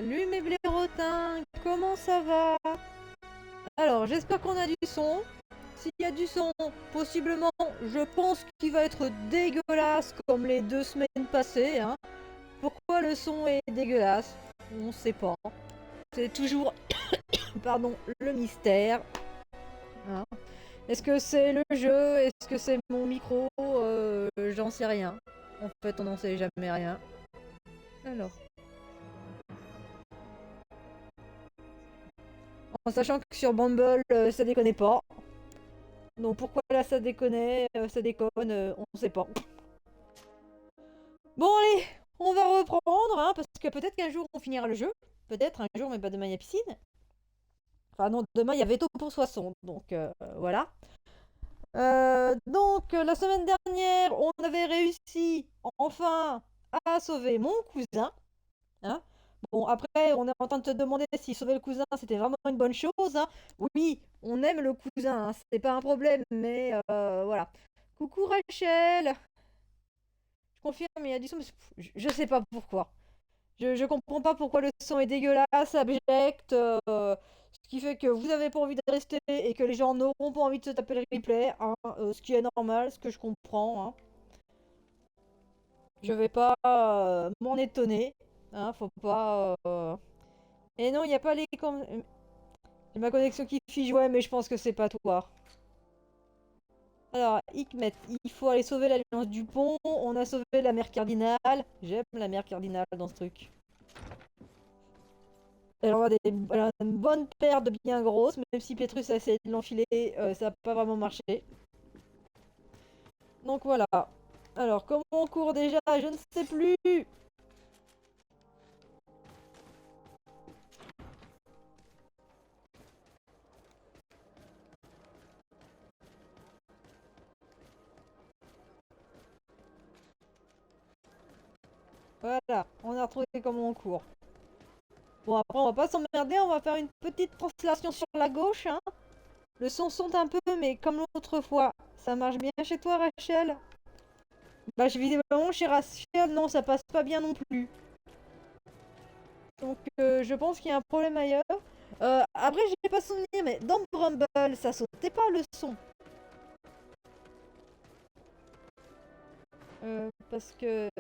Salut mes blaireautins, comment ça va? Alors, j'espère qu'on a du son. S'il y a du son, possiblement, je pense qu'il va être dégueulasse comme les 2 semaines passées. Hein. Pourquoi le son est dégueulasse? On ne sait pas. C'est toujours, pardon, le mystère. Hein. Est-ce que c'est le jeu? Est-ce que c'est mon micro? J'en sais rien. En fait, on n'en sait jamais rien. Alors. En sachant que sur Bumble, ça déconne pas. Donc pourquoi là ça déconne, ça déconne, on sait pas. Bon allez, on va reprendre, hein, parce que peut-être qu'un jour on finira le jeu. Peut-être un jour, mais pas demain il y a piscine. Enfin non, demain il y a veto pour Soissons, donc voilà. Donc la semaine dernière, on avait réussi enfin à sauver mon cousin. Hein. Bon, après, on est en train de te demander si sauver le cousin, c'était vraiment une bonne chose. Hein. Oui, on aime le cousin, hein, c'est pas un problème, mais voilà. Coucou Rachel. Je confirme, il y a du son, mais je sais pas pourquoi. Je comprends pas pourquoi le son est dégueulasse, abject, ce qui fait que vous avez pas envie de rester et que les gens n'auront pas envie de se taper le replay, hein, ce qui est normal, ce que je comprends. Hein. Je vais pas m'en étonner, hein, faut pas... Et non, il n'y a pas les... J'ai ma connexion qui fige, ouais, mais je pense que c'est pas toi. Alors, Hikmet, il faut aller sauver l'Alliance du Pont. On a sauvé la mer Cardinale. J'aime la mer Cardinale dans ce truc. Elle a une bonne paire de bien grosses, même si Petrus a essayé de l'enfiler, ça n'a pas vraiment marché. Donc voilà. Alors, comment on court déjà? Je ne sais plus. Voilà, on a retrouvé comment on court. Bon, après, on va pas s'emmerder, on va faire une petite translation sur la gauche. Hein. Le son sonne un peu, mais comme l'autre fois. Ça marche bien chez toi, Rachel? Bah, visiblement, chez Rachel, non, ça passe pas bien non plus. Donc, je pense qu'il y a un problème ailleurs. Après, j'ai pas souvenir, mais dans Rumble, ça sautait pas le son. Parce que...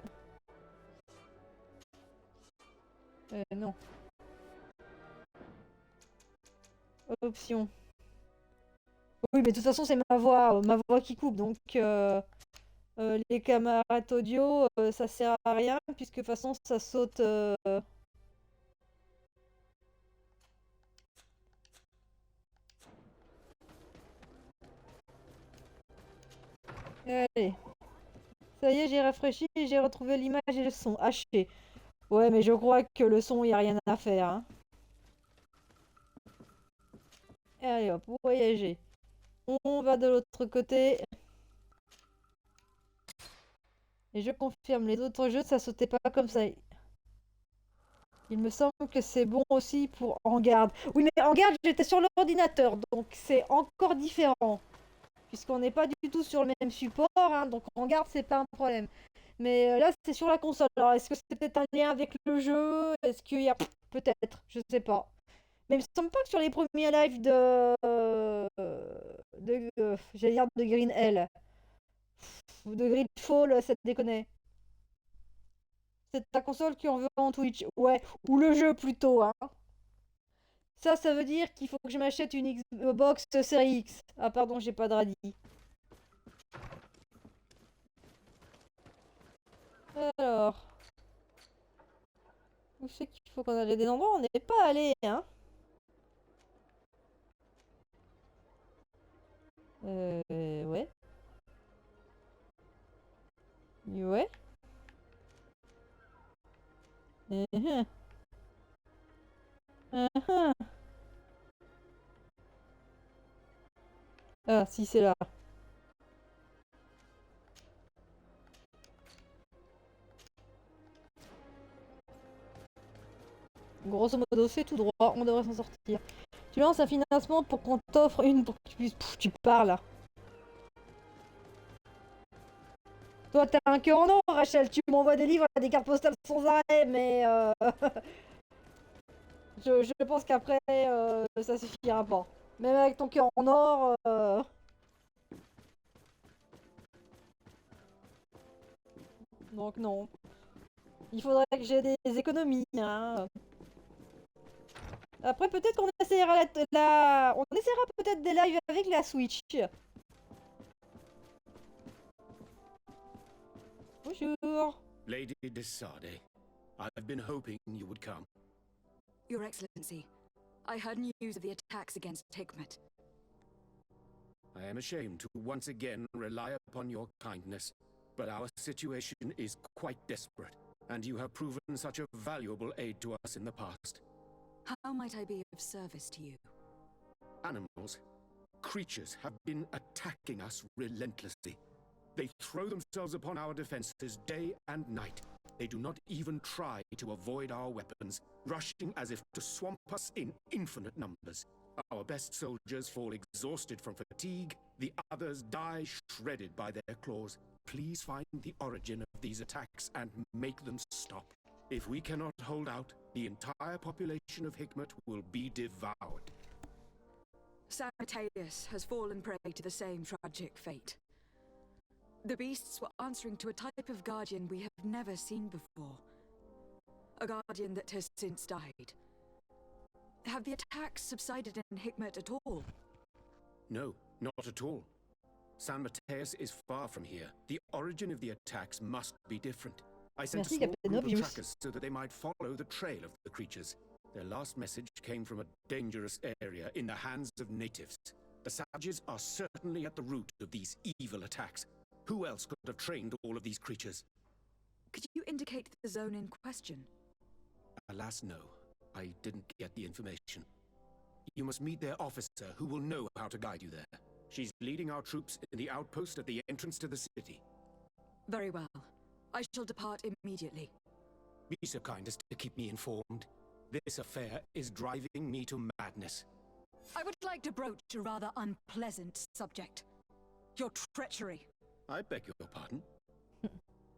non. Option. Oui, mais de toute façon, c'est ma voix qui coupe. Donc, les camarades audio, ça sert à rien, puisque de toute façon, ça saute... Allez. Ça y est, j'ai rafraîchi et j'ai retrouvé l'image et le son haché. Ouais, mais je crois que le son, y a rien à faire. Hein. Et allez hop, voyager. On va de l'autre côté. Et je confirme, les autres jeux, ça sautait pas comme ça. Il me semble que c'est bon aussi pour En Garde. Oui, mais En Garde, j'étais sur l'ordinateur, donc c'est encore différent. Puisqu'on n'est pas du tout sur le même support, hein, donc En Garde, c'est pas un problème. Mais là, c'est sur la console. Alors, est-ce que c'est peut-être un lien avec le jeu? Est-ce qu'il y a... Peut-être, je sais pas. Mais il me semble pas que sur les premiers lives j'allais dire de Green Hell ou de GreedFall, ça déconne. C'est ta console qui en veut en Twitch. Ouais, ou le jeu plutôt, hein. Ça veut dire qu'il faut que je m'achète une Xbox Series X. Ah pardon, j'ai pas de radis. Alors, où c'est qu'il faut qu'on aille des endroits où on n'est pas allé, hein. Ouais. Ouais. Mhm. Mhm. Ah, si c'est là. Grosso modo, c'est tout droit, on devrait s'en sortir. Tu lances un financement pour qu'on t'offre une pour que tu puisses... Pff, tu parles là. Toi, t'as un cœur en or, Rachel. Tu m'envoies des livres, des cartes postales sans arrêt, mais... Je pense qu'après, ça suffira pas. Même avec ton cœur en or, donc non. Il faudrait que j'ai des économies, hein. Après, peut-être qu'on essaiera on essaiera peut-être des lives avec la Switch. Bonjour. Lady Desade, I've been hoping you would come. Your Excellency, I heard news of the attacks against Hikmet. I am ashamed to once again rely upon your kindness, but our situation is quite desperate, and you have proven such a valuable aid to us in the past. How might I be of service to you? Animals, creatures have been attacking us relentlessly. They throw themselves upon our defenses day and night. They do not even try to avoid our weapons, rushing as if to swamp us in infinite numbers. Our best soldiers fall exhausted from fatigue, the others die shredded by their claws. Please find the origin of these attacks and make them stop. If we cannot hold out, the entire population of Hikmet will be devoured. Samateus has fallen prey to the same tragic fate. The beasts were answering to a type of guardian we have never seen before. A guardian that has since died. Have the attacks subsided in Hikmet at all? No, not at all. San Mateus is far from here. The origin of the attacks must be different. I sent a small group of trackers so that they might follow the trail of the creatures. Their last message came from a dangerous area in the hands of natives. The savages are certainly at the root of these evil attacks. Who else could have trained all of these creatures? Could you indicate the zone in question? Alas, no. I didn't get the information. You must meet their officer, who will know how to guide you there. She's leading our troops in the outpost at the entrance to the city. Very well. I shall depart immediately. Be so kind as to keep me informed. This affair is driving me to madness. I would like to broach a rather unpleasant subject. Your treachery. I beg your pardon?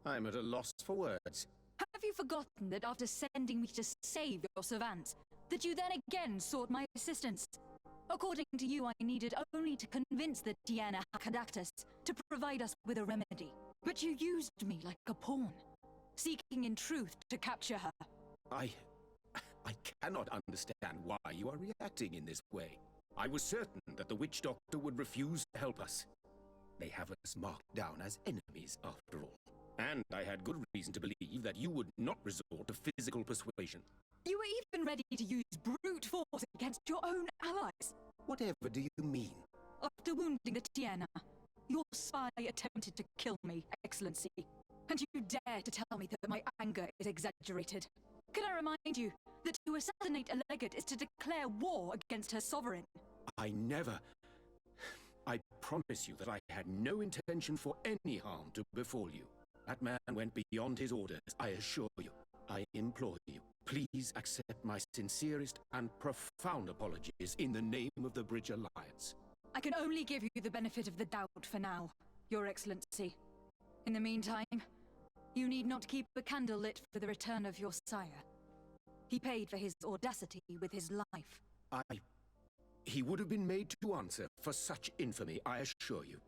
I'm at a loss for words. Have you forgotten that after sending me to save your servants, that you then again sought my assistance? According to you, I needed only to convince the Tiana Hakadactus to provide us with a remedy. But you used me like a pawn, seeking in truth to capture her. I cannot understand why you are reacting in this way. I was certain that the witch doctor would refuse to help us. They have us marked down as enemies, after all. And I had good reason to believe that you would not resort to physical persuasion. You were even ready to use brute force against your own allies. Whatever do you mean? After wounding the Tiana, your spy attempted to kill me, Excellency. And you dare to tell me that my anger is exaggerated. Can I remind you that to assassinate a legate is to declare war against her sovereign? I promise you that I had no intention for any harm to befall you. That man went beyond his orders, I assure you. I implore you, please accept my sincerest and profound apologies in the name of the Bridge Alliance. I can only give you the benefit of the doubt for now, Your Excellency. In the meantime, you need not keep a candle lit for the return of your sire. He paid for his audacity with his life. He would have been made to answer for such infamy, I assure you.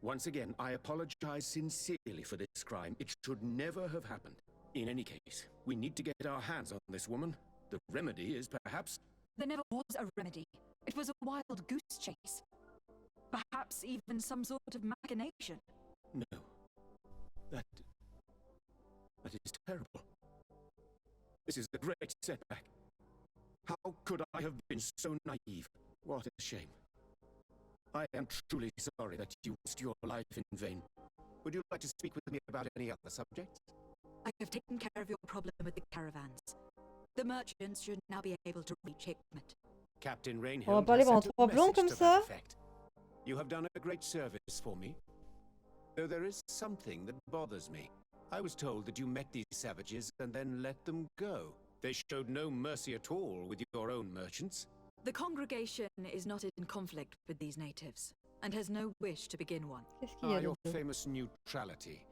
Once again, I apologize sincerely for this crime. It should never have happened. In any case, we need to get our hands on this woman. The remedy is perhaps... There never was a remedy. It was a wild goose chase. Perhaps even some sort of machination. No. That is terrible. This is a great setback. How could I have been so naive? What a shame. I am truly sorry that you lost your life in vain. Would you like to speak with me about any other subjects? I have taken care of your problem with the caravans. The merchants should now be able to reach Hikmet. Captain On va Rainhill parler has pendant sent a 3 plombs message comme to ça. that effect. You have done a great service for me. Though there is something that bothers me. I was told that you met these savages and then let them go. They showed no mercy at all with your own merchants. The congregation is not in conflict with these natives, and has no wish to begin one. Qu'est-ce qu'il y a Your d'autre? famous neutrality.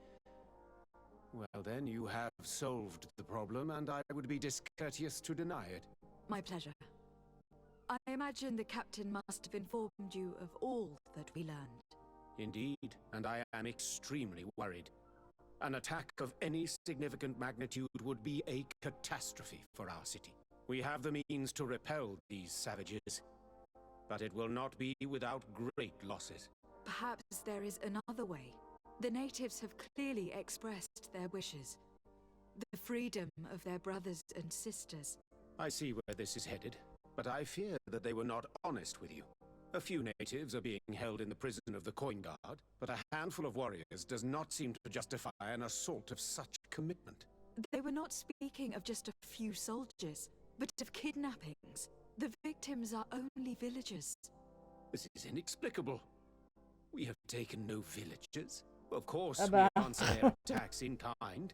Well then, you have solved the problem, and I would be discourteous to deny it. My pleasure. I imagine the captain must have informed you of all that we learned. Indeed, and I am extremely worried. An attack of any significant magnitude would be a catastrophe for our city. We have the means to repel these savages, but it will not be without great losses. Perhaps there is another way. The natives have clearly expressed their wishes. The freedom of their brothers and sisters. I see where this is headed, but I fear that they were not honest with you. A few natives are being held in the prison of the Coin Guard, but a handful of warriors does not seem to justify an assault of such commitment. They were not speaking of just a few soldiers, but of kidnappings. The victims are only villagers. This is inexplicable. We have taken no villagers. Of course, Ah we bah. answer their attacks in kind.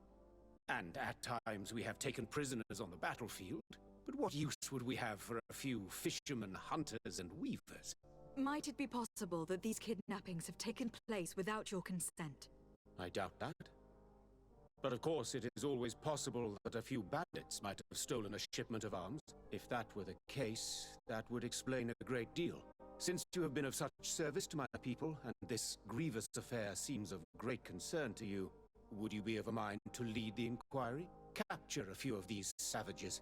And at times we have taken prisoners on the battlefield. But what use would we have for a few fishermen, hunters, and weavers? Might it be possible that these kidnappings have taken place without your consent? I doubt that. But of course, it is always possible that a few bandits might have stolen a shipment of arms. If that were the case, that would explain a great deal. Since you have been of such service to my people, and this grievous affair seems of great concern to you, would you be of a mind to lead the inquiry? Capture a few of these savages.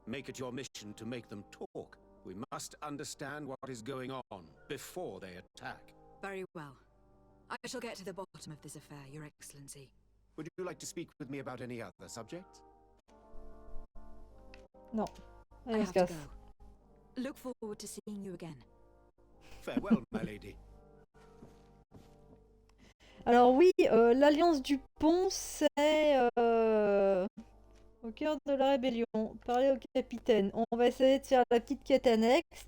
Make it your mission to make them talk. We must understand what is going on before they attack. Very well. I shall get to the bottom of this affair, Your Excellency. Would you like to speak with me about any other subjects? Non. I Allez, on have se to casse. go. Look forward to seeing you again. Farewell, my lady. Alors oui, l'Alliance du Pont, c'est au cœur de la rébellion. Parler au capitaine. On va essayer de faire la petite quête annexe.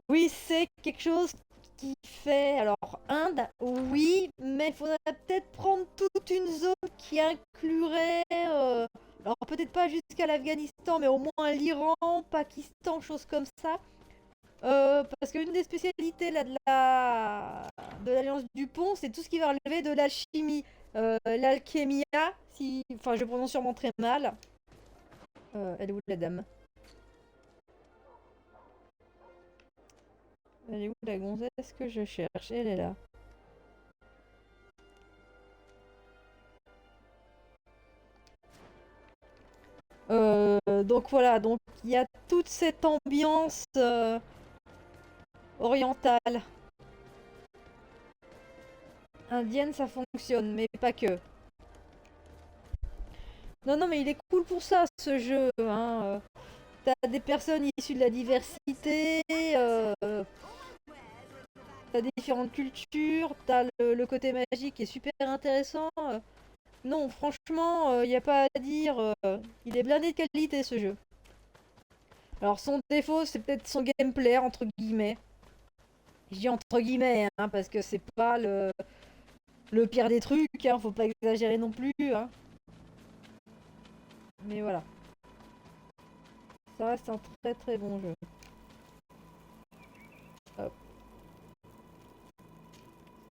Oui, c'est quelque chose qui fait... Alors, Inde, oui, mais il faudrait peut-être prendre toute une zone qui inclurait... alors peut-être pas jusqu'à l'Afghanistan, mais au moins l'Iran, Pakistan, choses comme ça. Parce qu'une des spécialités là, de l'Alliance du Pont, c'est tout ce qui va relever de l'alchimie. L'alchémia, si... Enfin, je prononce sûrement très mal. Elle est où la dame? Elle est où la gonzesse que je cherche? Elle est là. Donc voilà, donc il y a toute cette ambiance orientale. Indienne, ça fonctionne, mais pas que. Non, non, mais il est cool pour ça, ce jeu. Hein. T'as des personnes issues de la diversité, t'as des différentes cultures, t'as le côté magique qui est super intéressant. Non, franchement, il n'y a pas à dire. Il est blindé de qualité, ce jeu. Alors, son défaut, c'est peut-être son gameplay, entre guillemets. Je dis entre guillemets, hein, parce que c'est pas le pire des trucs, hein, faut pas exagérer non plus. Hein. Mais voilà. Ça reste un très très bon jeu. Hop.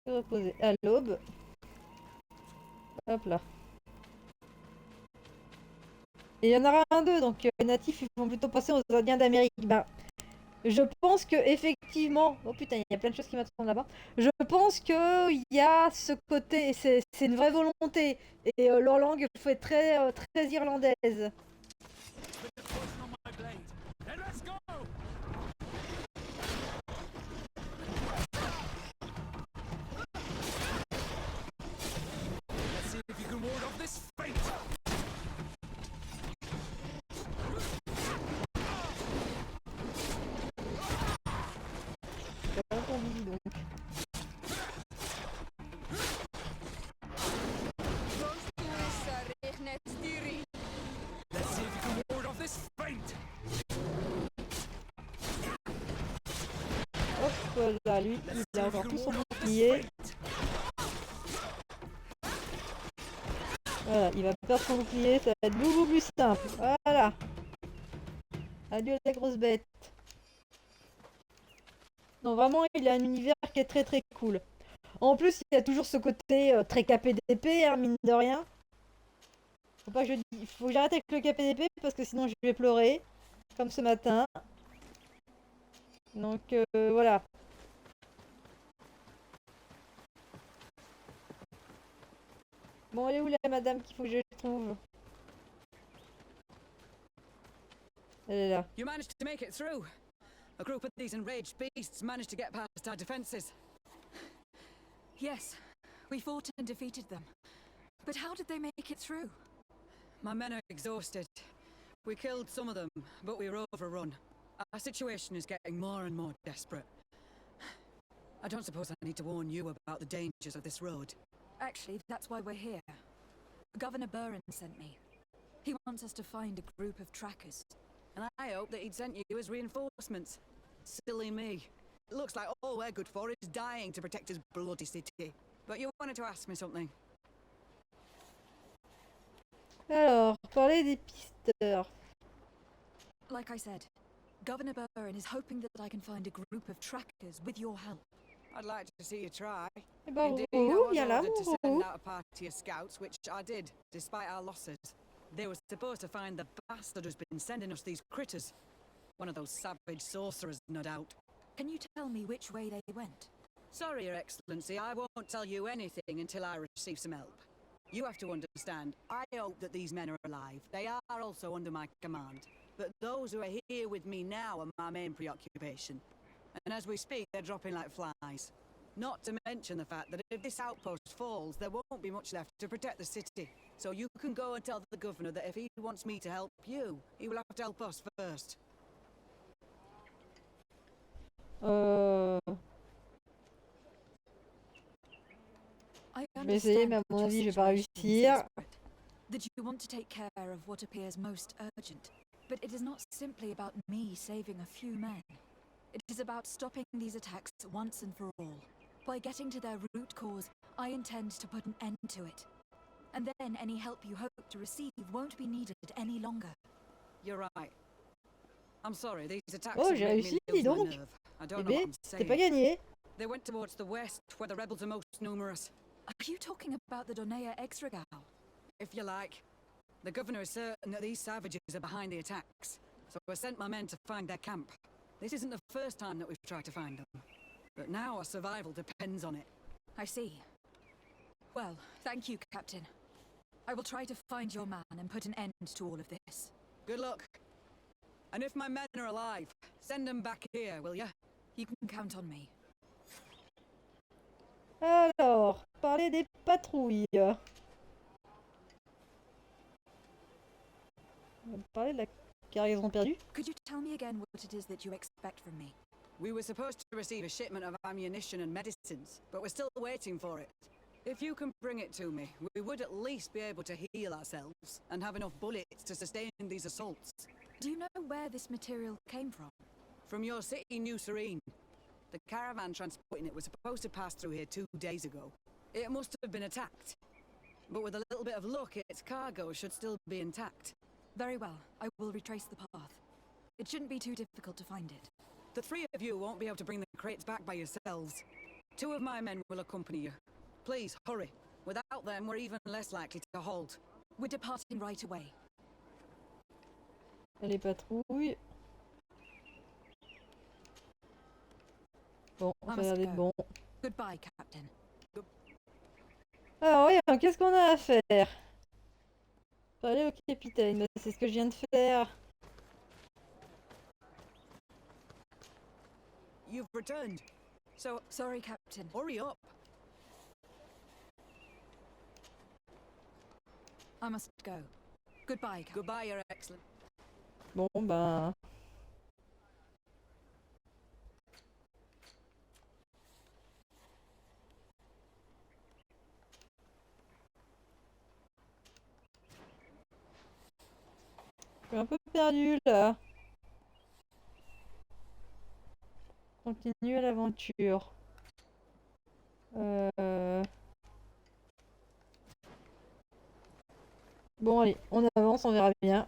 Se reposer à l'aube. Hop là. Et il y en aura un d'eux, donc les natifs ils vont plutôt passer aux Indiens d'Amérique. Ben, je pense que effectivement, oh putain, il y a plein de choses qui m'attendent là-bas. Je pense que il y a ce côté, c'est une vraie volonté, et leur langue fait très très irlandaise. T'as pas entendu, donc. Hop là, lui, il a encore tout son bouclier. Voilà, il va perdre son bouclier, ça va être beaucoup plus simple. Voilà. Adieu la grosse bête. Non, vraiment, il a un univers qui est très très cool. En plus, il y a toujours ce côté très KPDP, hein, mine de rien. Faut pas que faut que j'arrête avec le KPDP parce que sinon je vais pleurer. Comme ce matin. Donc voilà. Bon, elle est où la madame qu'il faut que je trouve? Elle est là. You managed to make it through. A group of these enraged beasts managed to get past our defenses. Yes, we fought and defeated them. But how did they make it through? My men are exhausted. We killed some of them, but we were overrun. Our situation is getting more and more desperate. I don't suppose I need to warn you about the dangers of this road. Actually, that's why we're here. Governor Burren sent me. He wants us to find a group of trackers. And I hope that he'd sent you as reinforcements. Silly me. It looks like all we're good for is dying to protect his bloody city. But you wanted to ask me something. Alors, parler des pisteurs. Like I said, Governor Burren is hoping that I can find a group of trackers with your help. I'd like to see you try. Eh ben, Indeed, I Rourou, was viens là, ordered to mon send Rourou. out a party of scouts, which I did, despite our losses. They were supposed to find the bastard who's been sending us these critters. One of those savage sorcerers, no doubt. Can you tell me which way they went? Sorry, Your Excellency, I won't tell you anything until I receive some help. You have to understand, I hope that these men are alive. They are also under my command. But those who are here with me now are my main preoccupation. And as we speak, they're dropping like flies. Not to mention the fact that if this outpost falls, there won't be much left to protect the city. So you can go and tell the governor that if he wants me to help you, he will have to help us first. I Je vais essayer, mais à understand mon that your avis, je vais pas situation is réussir. desperate, that you want to take care of what appears most urgent. But it is not simply about me saving a few men. It is about stopping these attacks once and for all. By getting to their root cause, I intend to put an end to it. And then any help you hope to receive won't be needed any longer. You're right. I'm sorry, these attacks Oh, have j'ai made réussi, me dis lose my donc. nerve. I Eh don't know what ben, I'm c'est pas saying. gagné. They went towards the west, where the rebels are most numerous. Are you talking about the Donea Exregao? If you like. The governor is certain that these savages are behind the attacks, so I sent my men to find their camp. This isn't the first time that we've tried to find them, but now our survival depends on it. I see. Well, thank you, Captain. I will try to find your man and put an end to all of this. Good luck. And if my men are alive, send them back here, will you? You can count on me. Alors, parler des patrouilles. On va parler de la cargaison perdue. Could you tell me again what it is that you expect from me? We were supposed to receive a shipment of ammunition and medicines, but we're still waiting for it. If you can bring it to me, we would at least be able to heal ourselves and have enough bullets to sustain these assaults. Do you know where this material came from? From your city, New Serene. The caravan transporting it was supposed to pass through here 2 days ago. It must have been attacked. But with a little bit of luck, its cargo should still be intact. Very well, I will retrace the path. It shouldn't be too difficult to find it. The three of you won't be able to bring the crates back by yourselves. 2 of my men will accompany you. Please, hurry. Without them, we're even less likely to halt. We're departing right away. Les patrouilles. Bon, I ça a l'air must d'être go. bon. Goodbye, Captain. Alors, oui, qu'est-ce qu'on a à faire? Parler au capitaine, bah, c'est ce que je viens de faire. You've returned. So, Sorry, Captain. hurry up. I must go. Goodbye, Captain. Goodbye, Your Excellency. Bon, ben... Je suis un peu perdu là. Continue l'aventure. Bon allez, on avance, on verra bien.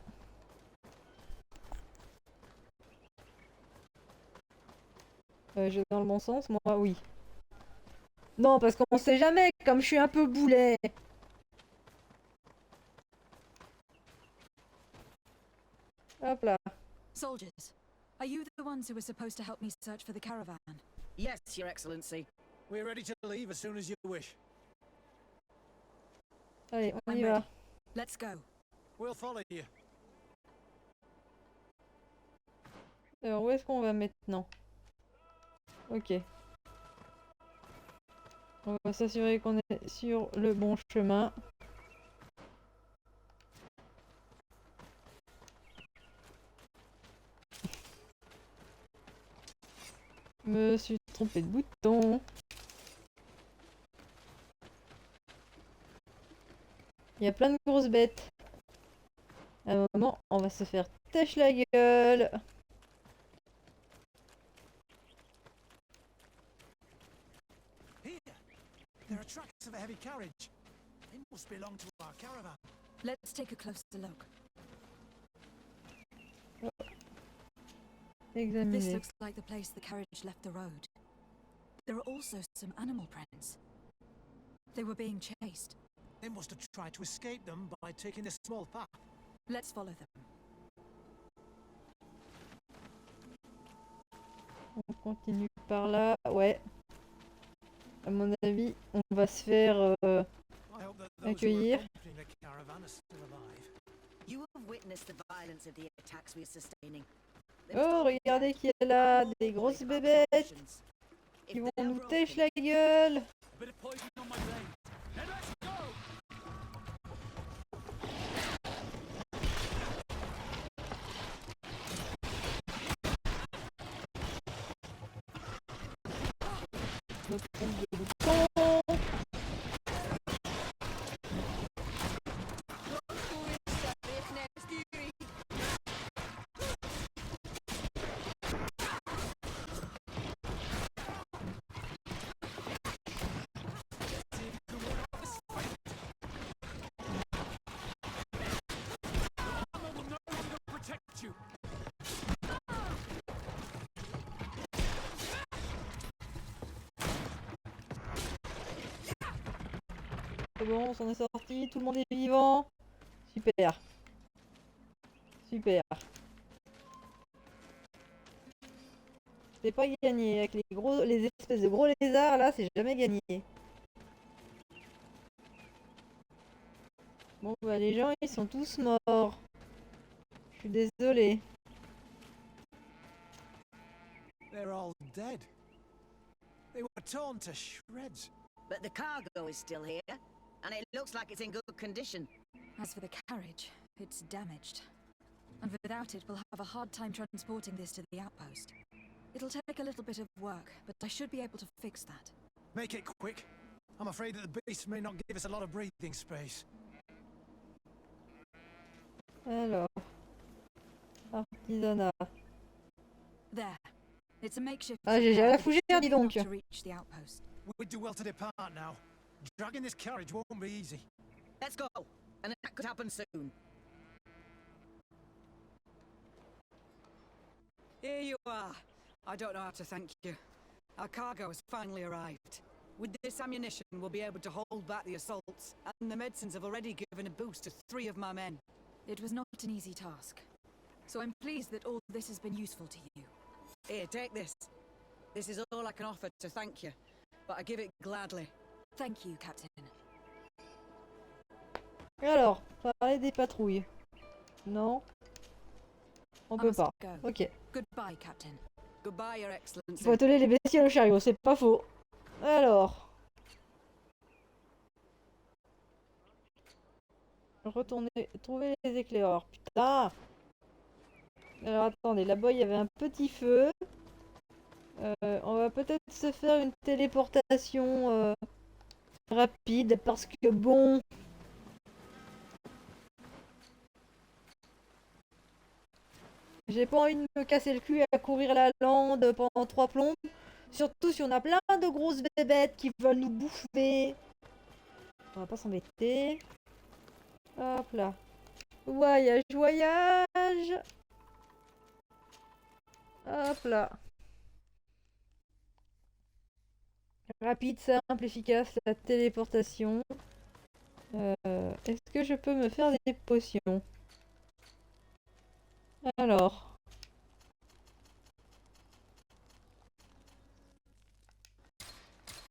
Je vais dans le bon sens, moi oui. Non, parce qu'on sait jamais, comme je suis un peu boulet. Hop là. Soldiers, are you the ones who were supposed to help me search for the caravan? Yes, Your Excellency. We're ready to leave as soon as you wish. Allez, on I'm y ready. va. Let's go. We'll follow you. Alors, où est-ce qu'on va maintenant? Ok. On va s'assurer qu'on est sur le bon chemin. Me suis trompé de bouton. Il y a plein de grosses bêtes. À un moment, on va se faire têche la gueule. Here! There are tracks of a heavy carriage. They must belong to our caravan. Let's take a closer look. This Examiner. looks like the place the carriage left the road. There are also some animal prints. They were being chased. They must have tried to escape them by taking this small path. Let's follow them. On continue par là. Ouais. À mon avis, on va se faire... I hope that those who are Accueillir. accompanying the caravan are still alive. You have witnessed the violence of the attacks we are sustaining. They must Oh, all be regardez dead. qui est là. All Des boys grosses have our bébêtes precautions. If qui vont they're nous broken, têche la gueule. A bit of poison on my blade. Then let's go! Me trompe de bouton. Armor will no longer protect you. C'est bon, on s'en est sorti. Tout le monde est vivant. Super. Super. C'est pas gagné. Avec les espèces de gros lézards, là, c'est jamais gagné. Bon, bah, les gens, ils sont tous morts. Je suis désolée. They're all dead. They were torn to shreds. But the cargo is still here, and it looks like it's in good condition. As for the carriage, it's damaged. And without it, we'll have a hard time transporting this to the outpost. It'll take a little bit of work, but I should be able to fix that. Make it quick. I'm afraid that the beast may not give us a lot of breathing space. Alors. Artisanat. There. It's a makeshift. Ah, j'ai la but it's fougère, strong dis enough donc. to reach the outpost. We'd do well to depart now. Dragging this carriage won't be easy. Let's go, and that could happen soon. Here you are. I don't know how to thank you. Our cargo has finally arrived. With this ammunition, we'll be able to hold back the assaults, and the medicines have already given a boost to 3 of my men. It was not an easy task. So I'm pleased that all this has been useful to you. Here, take this. This is all I can offer to thank you, but I give it gladly. Thank you, Captain. Alors, parler des patrouilles. Non. On I peut must pas. go. Ok. Goodbye, Captain. Goodbye, Your Il Excellency. faut atteler les bestioles au chariot, c'est pas faux. Alors. Retourner, trouver les éclaireurs. Putain. Alors attendez, là-bas il y avait un petit feu. On va peut-être se faire une téléportation rapide parce que bon. J'ai pas envie de me casser le cul à courir la lande pendant 3 plombes. Surtout si on a plein de grosses bébêtes qui veulent nous bouffer. On va pas s'embêter. Hop là. Voyage, voyage. Hop là. Rapide, simple, efficace, la téléportation. Est-ce que je peux me faire des potions? Alors.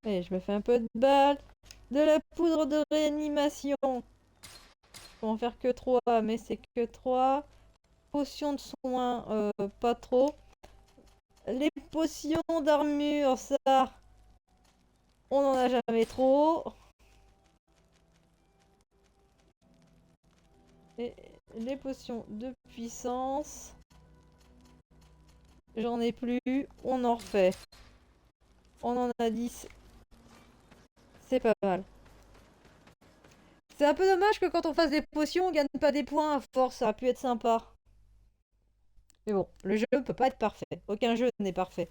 Et je me fais un peu de balle. De la poudre de réanimation. Je peux en faire que 3, mais c'est que 3. Potions de soins, pas trop. Les potions d'armure, ça, on n'en a jamais trop. Et les potions de puissance, j'en ai plus, on en refait. On en a 10. C'est pas mal. C'est un peu dommage que quand on fasse des potions, on gagne pas des points à force, ça aurait pu être sympa. Mais bon, le jeu peut pas être parfait. Aucun jeu n'est parfait.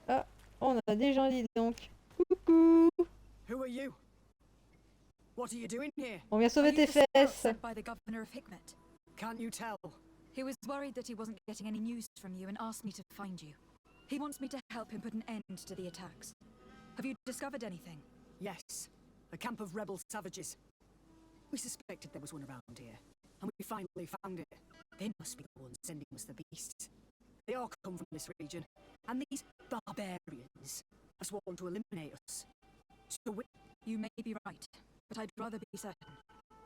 Ah, on a des gens, dis donc. Coucou! Who are you? What are you doing here? On vient sauver Are you tes the scout fesses. sent by the governor of Hikmet? Can't you tell? He was worried that he wasn't getting any news from you and asked me to find you. He wants me to help him put an end to the attacks. Have you discovered anything? Yes, a camp of rebel savages. We suspected there was one around here, and we finally found it. They must be the ones sending us the beasts. They all come from this region, and these barbarians have sworn to eliminate us. So You may be right, but I'd rather be certain.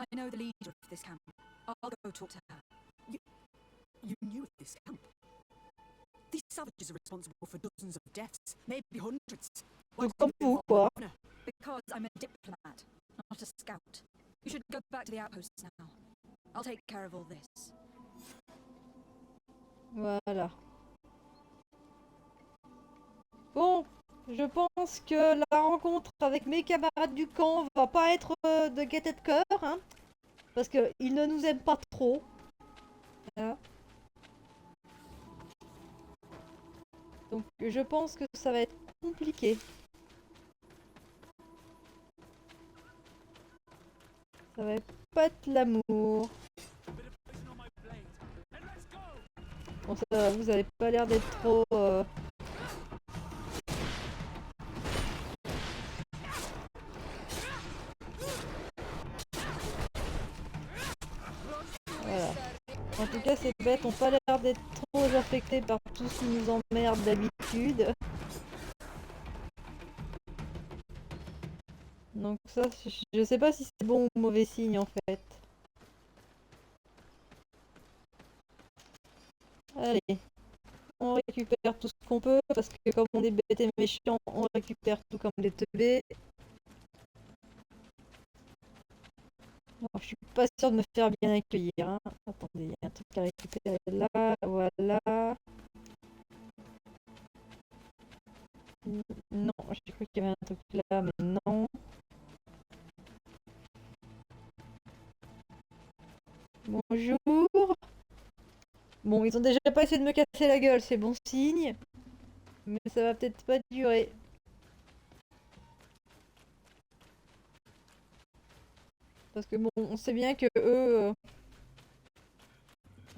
I know the leader of this camp. I'll go talk to her. you knew of this camp? These savages are responsible for dozens of deaths, maybe hundreds. Why Donc, did you comme involve quoi? the governor? Because I'm a diplomat, not a scout. You should go back to the outposts now. I'll take care of all this. Voilà. Bon, je pense que la rencontre avec mes camarades du camp va pas être de gaieté de cœur, hein, parce qu'ils ne nous aiment pas trop. Voilà. Donc je pense que ça va être compliqué. Ça va pas être l'amour. Bon, ça, vous avez pas l'air d'être trop... Voilà. En tout cas, ces bêtes ont pas l'air d'être trop affectées par tout ce qui nous emmerde d'habitude. Donc ça, je sais pas si c'est bon ou mauvais signe en fait. Allez, on récupère tout ce qu'on peut, parce que comme on est bêtes et méchants, on récupère tout comme des teubés. Bon, je suis pas sûre de me faire bien accueillir. Hein. Attendez, il y a un truc à récupérer là, voilà. Non, j'ai cru qu'il y avait un truc là, mais non. Bonjour. Bon, ils ont déjà pas essayé de me casser la gueule, c'est bon signe. Mais ça va peut-être pas durer. Parce que bon, on sait bien que eux...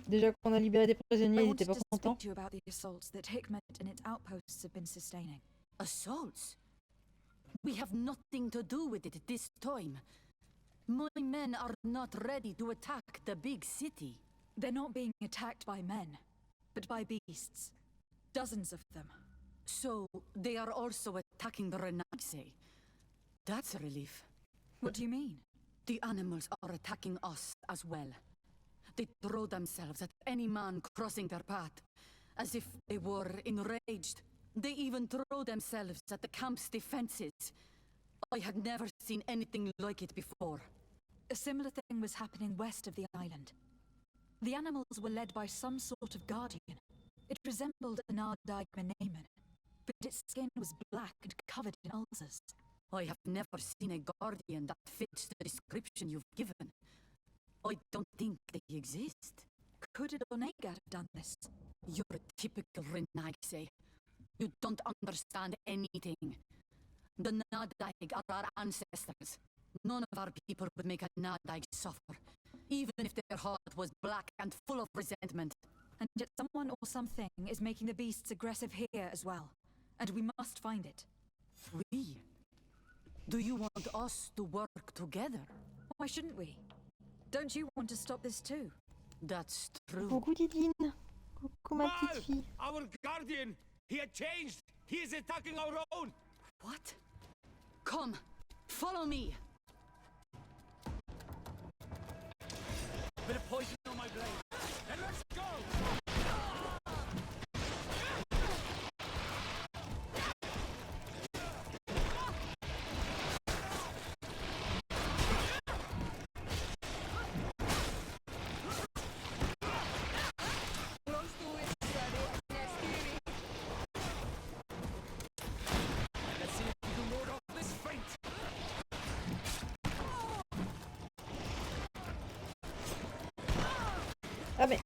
déjà qu'on a libéré des prisonniers, I ils étaient wanted pas to contents. speak to you about the assaults that Hikmet and its outposts have been sustaining. Assaults? We have nothing to do with it this time. My men are not ready to attack the big city. They're not being attacked by men, but by beasts. Dozens of them. So, they are also attacking the Renaxi. That's a relief. What do you mean? The animals are attacking us as well. They throw themselves at any man crossing their path, as if they were enraged. They even throw themselves at the camp's defenses. I had never seen anything like it before. A similar thing was happening west of the island. The animals were led by some sort of guardian. It resembled a Nardaig Menemen, but its skin was black and covered in ulcers. I have never seen a guardian that fits the description you've given. I don't think they exist. Could a Dornegat have done this? You're a typical Renaxi. You don't understand anything. The Nadaig are our ancestors. None of our people would make a Nadaig suffer, even if their heart was black and full of resentment. And yet someone or something is making the beasts aggressive here as well. And we must find it. We? Do you want us to work together? Why shouldn't we? Don't you want to stop this too? That's true. Coucou Didine. Coucou ma petite fille. Our guardian! He had changed! He is attacking our own! What? Come, follow me. Bit of poison on my blade. And let's go! Let's see if we can ward off this feint! Ah mais...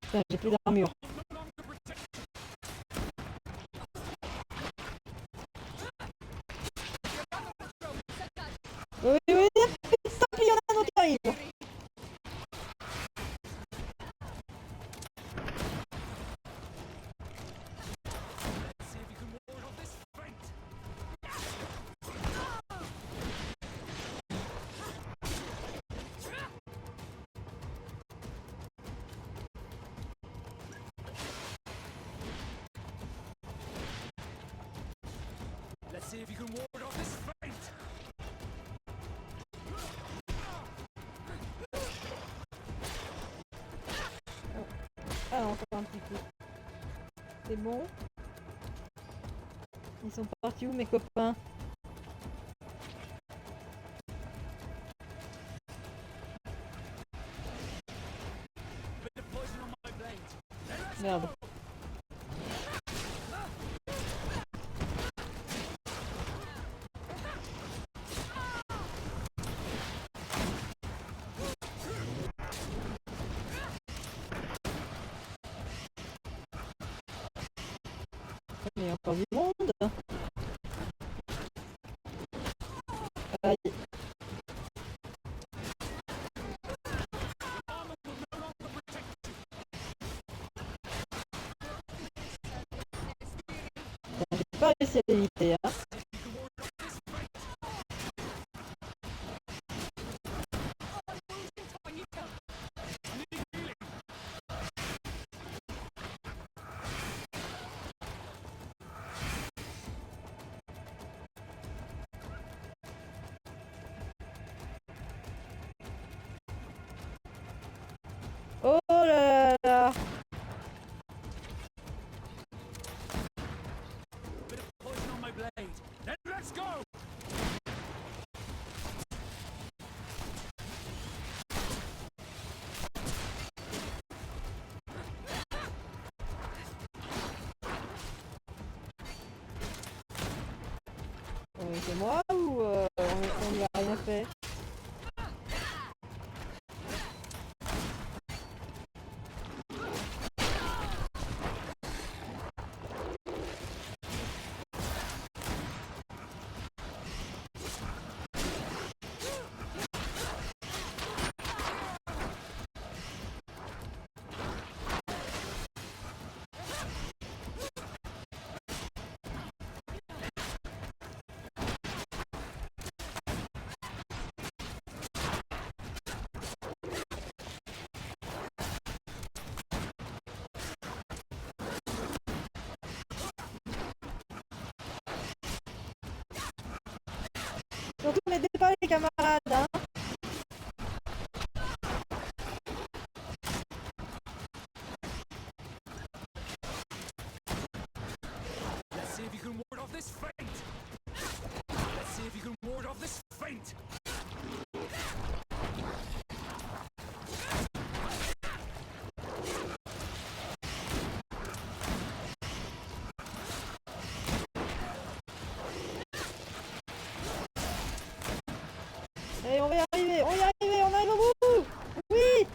Putain, j'ai plus d'armure. Oui, oui, tant pis, il y en a un autre qui arrive. Let's see if we can ward off this feint! Let's see if you can ward off this feint! Ah non, encore un petit coup. C'est bon. Ils sont partis où mes copains? Bit of poison on my blade. And let's Merde. Il y a encore du monde. Aïe. J'ai pas réussi à l'éviter, hein. Oh là là. bit of poison on my blade. Then let's go! C'est moi ou on lui a rien fait? Surtout m'aidez pas les camarades, hein. Let's see if you can ward off this feint! Let's see if you can ward off this feint! Allez, on va y arriver, on arrive au bout. Oui.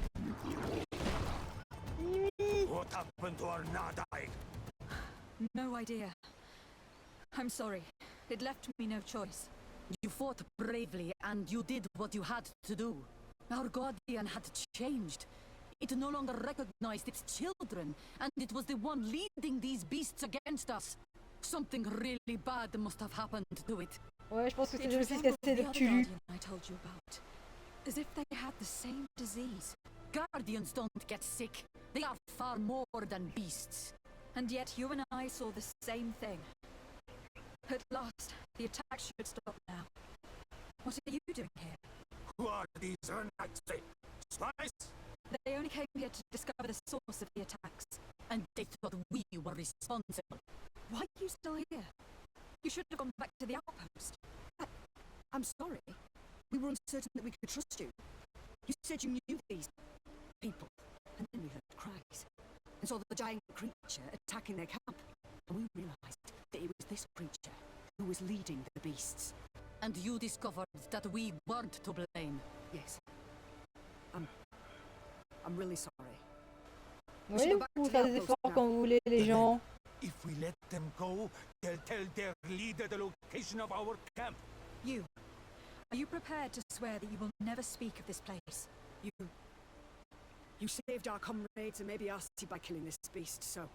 Oui, oui. What happened to our Nadai? idea. I'm sorry. It left me no choice. You fought bravely, and you did what you had to do. Our guardian had changed. It no longer recognized its children, and it was the one leading these beasts against us. Something really bad must have happened to it. Ouais, je pense que c'est It le fils resembled cassé the de other Tulu. guardian I told you about. As if they had the same disease. Guardians don't get sick. They are far more than beasts. And yet you and I saw the same thing. At last, the attack should stop now. What are you doing here? Who are these Ernatse? Spies? They only came here to discover the source of the attacks. And they thought we were responsible. Why are you still here? You should have gone back to the outpost. I'm sorry. We were uncertain that we could trust you. You said you knew these people, and then we heard cries, and saw the giant creature attacking their camp. And we realized that it was this creature who was leading the beasts. And you discovered that we weren't to blame. Yes. I'm really sorry. Oui, vous faire des efforts quand vous voulez, les gens. If we let them go, they'll tell their leader the location of our camp. You. Are you prepared to swear that you will never speak of this place? You saved our comrades and maybe our city by killing this beast, so...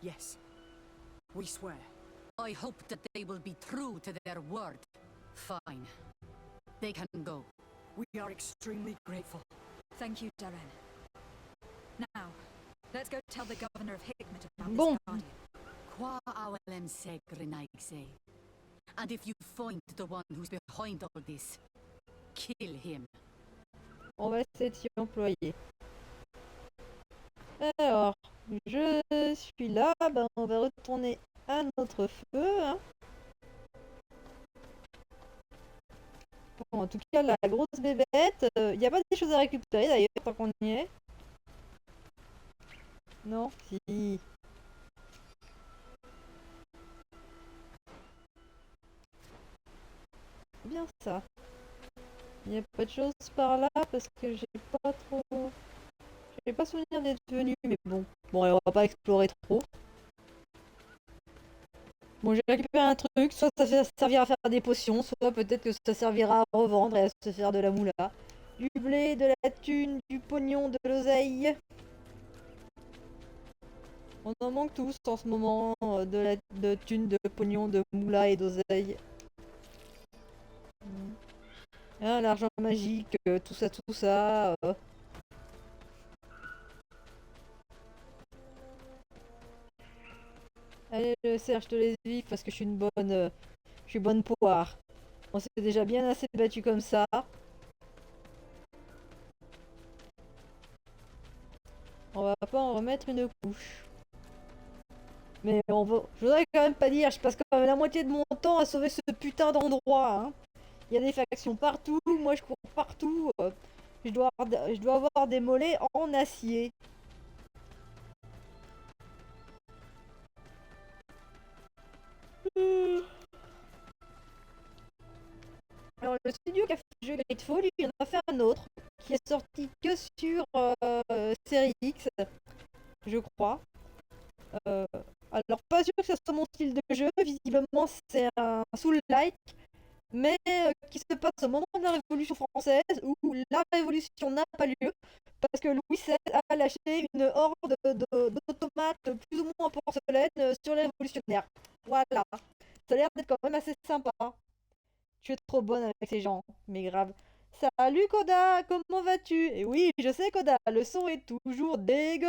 Yes. We swear. I hope that they will be true to their word. Fine. They can go. We are extremely grateful. Thank you, Darren. Now, let's go tell the governor of Higmet about Bon. this guardian. Qua awelem segrenaigse. And if you find the one who's behind all this, kill him. On va essayer de s'y employer. Alors, je suis là. Ben, on va retourner à notre feu. Hein. Bon, en tout cas, la grosse bébête. Il n'y a pas des choses à récupérer d'ailleurs, tant qu'on y est. Non, si. C'est bien ça. Il n'y a pas de choses par là parce que j'ai pas trop... J'ai pas souvenir d'être venu, mais bon. Bon, on va pas explorer trop. Bon, j'ai récupéré un truc, soit ça servira à faire des potions, soit peut-être que ça servira à revendre et à se faire de la moula. Du blé, de la thune, du pognon, de l'oseille. On en manque tous en ce moment, de thune, de pognon, de moula et d'oseille. Hein, l'argent magique, tout ça, tout ça. Allez, le cerf, je te laisse vivre parce que je suis bonne poire. On s'est déjà bien assez battu comme ça. On va pas en remettre une couche. Mais je voudrais quand même pas dire, je passe quand même la moitié de mon temps à sauver ce putain d'endroit. Hein. Il y a des factions partout, moi je cours partout. Je dois avoir des mollets en acier. Alors le studio qui a fait le jeu GreedFall, il en a fait un autre qui est sorti que sur série X, je crois. Alors pas sûr que ça soit mon style de jeu, visiblement c'est un soul-like, mais qui se passe au moment de la Révolution française où la Révolution n'a pas lieu parce que Louis XVI a lâché une horde d'automates plus ou moins en porcelaine sur les révolutionnaires. Voilà, ça a l'air d'être quand même assez sympa. Je suis trop bonne avec ces gens, mais grave. Salut Koda, comment vas-tu? Et oui, je sais Koda, le son est toujours dégueulasse.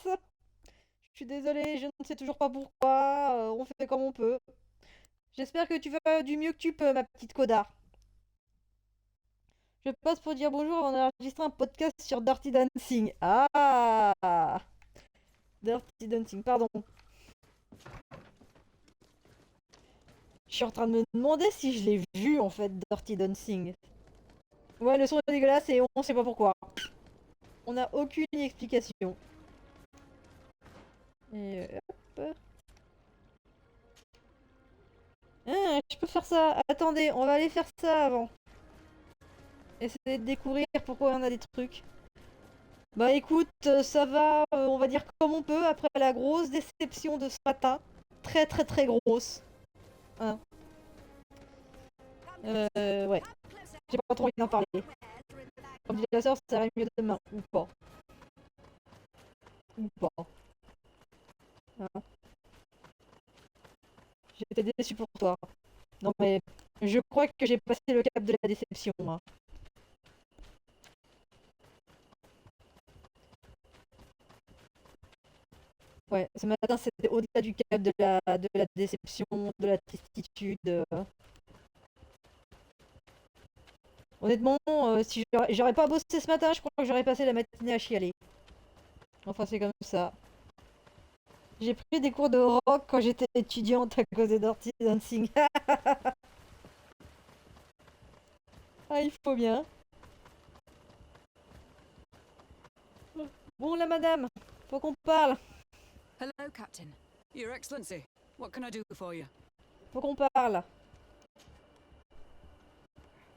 Je suis désolée, je ne sais toujours pas pourquoi, on fait comme on peut. J'espère que tu vas du mieux que tu peux, ma petite Koda. Je passe pour dire bonjour avant d'enregistrer un podcast sur Dirty Dancing. Ah! Dirty Dancing, pardon. Je suis en train de me demander si je l'ai vu en fait, Dirty Dancing. Ouais, le son est dégueulasse et on sait pas pourquoi. On n'a aucune explication. Et hop. Ah, je peux faire ça. Attendez, on va aller faire ça avant. Essayer de découvrir pourquoi on a des trucs. Bah écoute, ça va, on va dire comme on peut, après la grosse déception de ce matin. Très très très grosse. Hein. Ouais. J'ai pas trop envie d'en parler. Comme dit la sœur, ça ira mieux demain. Ou pas. Ou pas. Hein. J'étais déçu pour toi. Non mais, je crois que j'ai passé le cap de la déception. Hein. Ouais, ce matin c'était au-delà du cap de la déception, de la tristitude. Honnêtement, si j'aurais pas bossé ce matin, je crois que j'aurais passé la matinée à chialer. Enfin, c'est comme ça. J'ai pris des cours de rock quand j'étais étudiante à cause de Dirty Dancing. Ah, il faut bien. Bon, la madame, faut qu'on parle. Hello, Captain. Your Excellency, what can I do for you? Faut qu'on parle.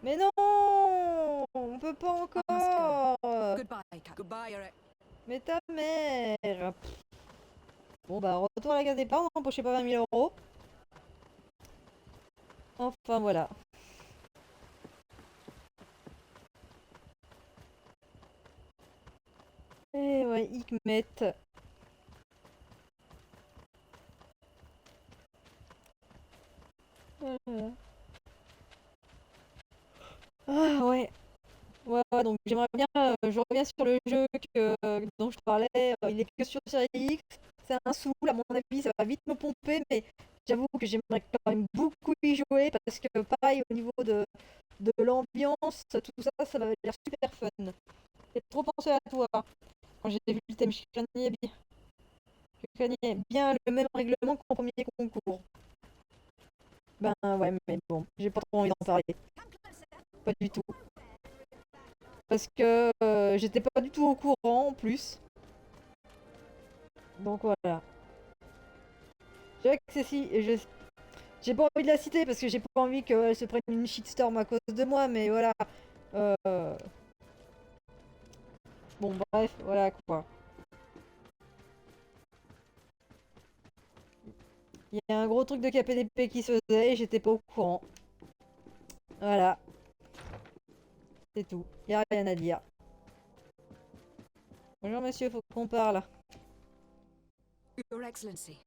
Mais non, on peut pas I must go. encore. Goodbye, Cap. Goodbye, Your Mais ta mère. Bon, bah, retour à la case départ, n'embauchez pas 20 000 euros. Enfin, voilà. Eh ouais, Hikmet. Voilà. Ah ouais. Ouais, donc j'aimerais bien, je reviens sur le jeu dont je te parlais, il est que sur série X, c'est un saoul, à mon avis, ça va vite me pomper, mais j'avoue que j'aimerais quand même beaucoup y jouer, parce que pareil, au niveau de l'ambiance, tout ça, ça va l'air super fun. J'ai trop pensé à toi, quand j'ai vu le thème, je craignais bien le même règlement qu'en premier concours. Ben ouais, mais bon, j'ai pas trop envie d'en parler, pas du tout. Parce que j'étais pas du tout au courant en plus. Donc voilà. Je sais que j'ai pas envie de la citer parce que j'ai pas envie qu'elle se prenne une shitstorm à cause de moi, mais voilà. Euh, Bon bref, voilà quoi. Il y a un gros truc de KPDP qui se faisait et j'étais pas au courant. Voilà, c'est tout. Y a rien à dire. Bonjour monsieur, faut qu'on parle. Your Excellency,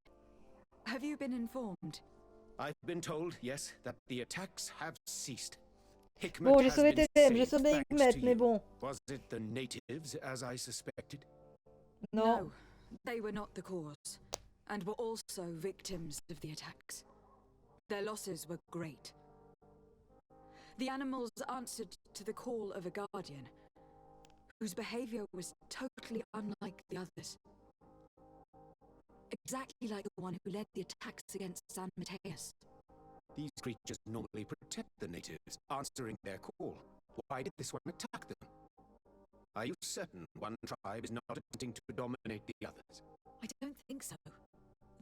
have you been informed? I've been told, yes, that the attacks have ceased. Hikmet Bon, j'ai has sauvé been TM, j'ai saved sauvé thanks Hikmet, to mais you. bon. Was it the natives, as I suspected? Non. No, they were not the cause, and were also victims of the attacks. Their losses were great. The animals answered to the call of a guardian, whose behavior was totally unlike the others. Exactly like the one who led the attacks against San Mateus. These creatures normally protect the natives, answering their call. Why did this one attack them? Are you certain one tribe is not attempting to dominate the others? I don't think so.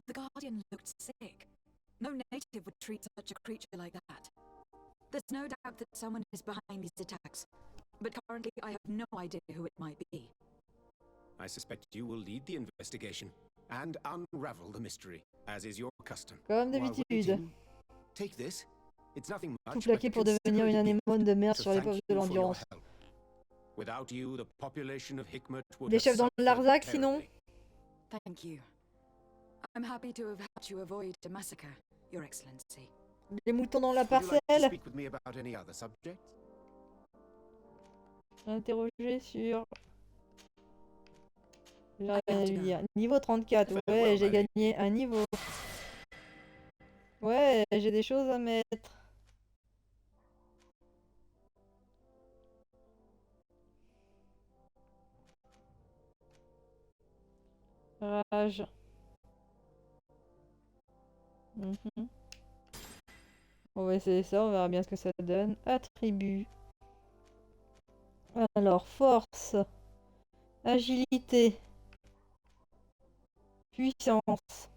The guardian looked sick. No native would treat such a creature like that. There's no doubt that someone is behind these attacks, but currently I have no idea who it might be. I suspect you will lead the investigation and unravel the mystery, as is your custom. Comme While d'habitude. waiting, take this. It's nothing Tout much, plaqué but pour devenir une considerably anémone de merde to sur les thank peuples de you for your l'endurance. help. Without you, the population of Hikmet would Des have chefs dans le suffered Larzac sinon? terribly. Thank you. I'm happy to have helped you avoid a massacre, Your Excellency. Les moutons dans la Would you like to parcelle? speak with me about any other subjects? Interroger sur... J'ai I rien à have to lui go. dire. Niveau 34, ouais, Farewell, j'ai my lady. gagné un niveau. Ouais, j'ai des choses à mettre. Rage. Mhm. On va essayer ça, on verra bien ce que ça donne. Attribut. Alors, force. Agilité. Puissance.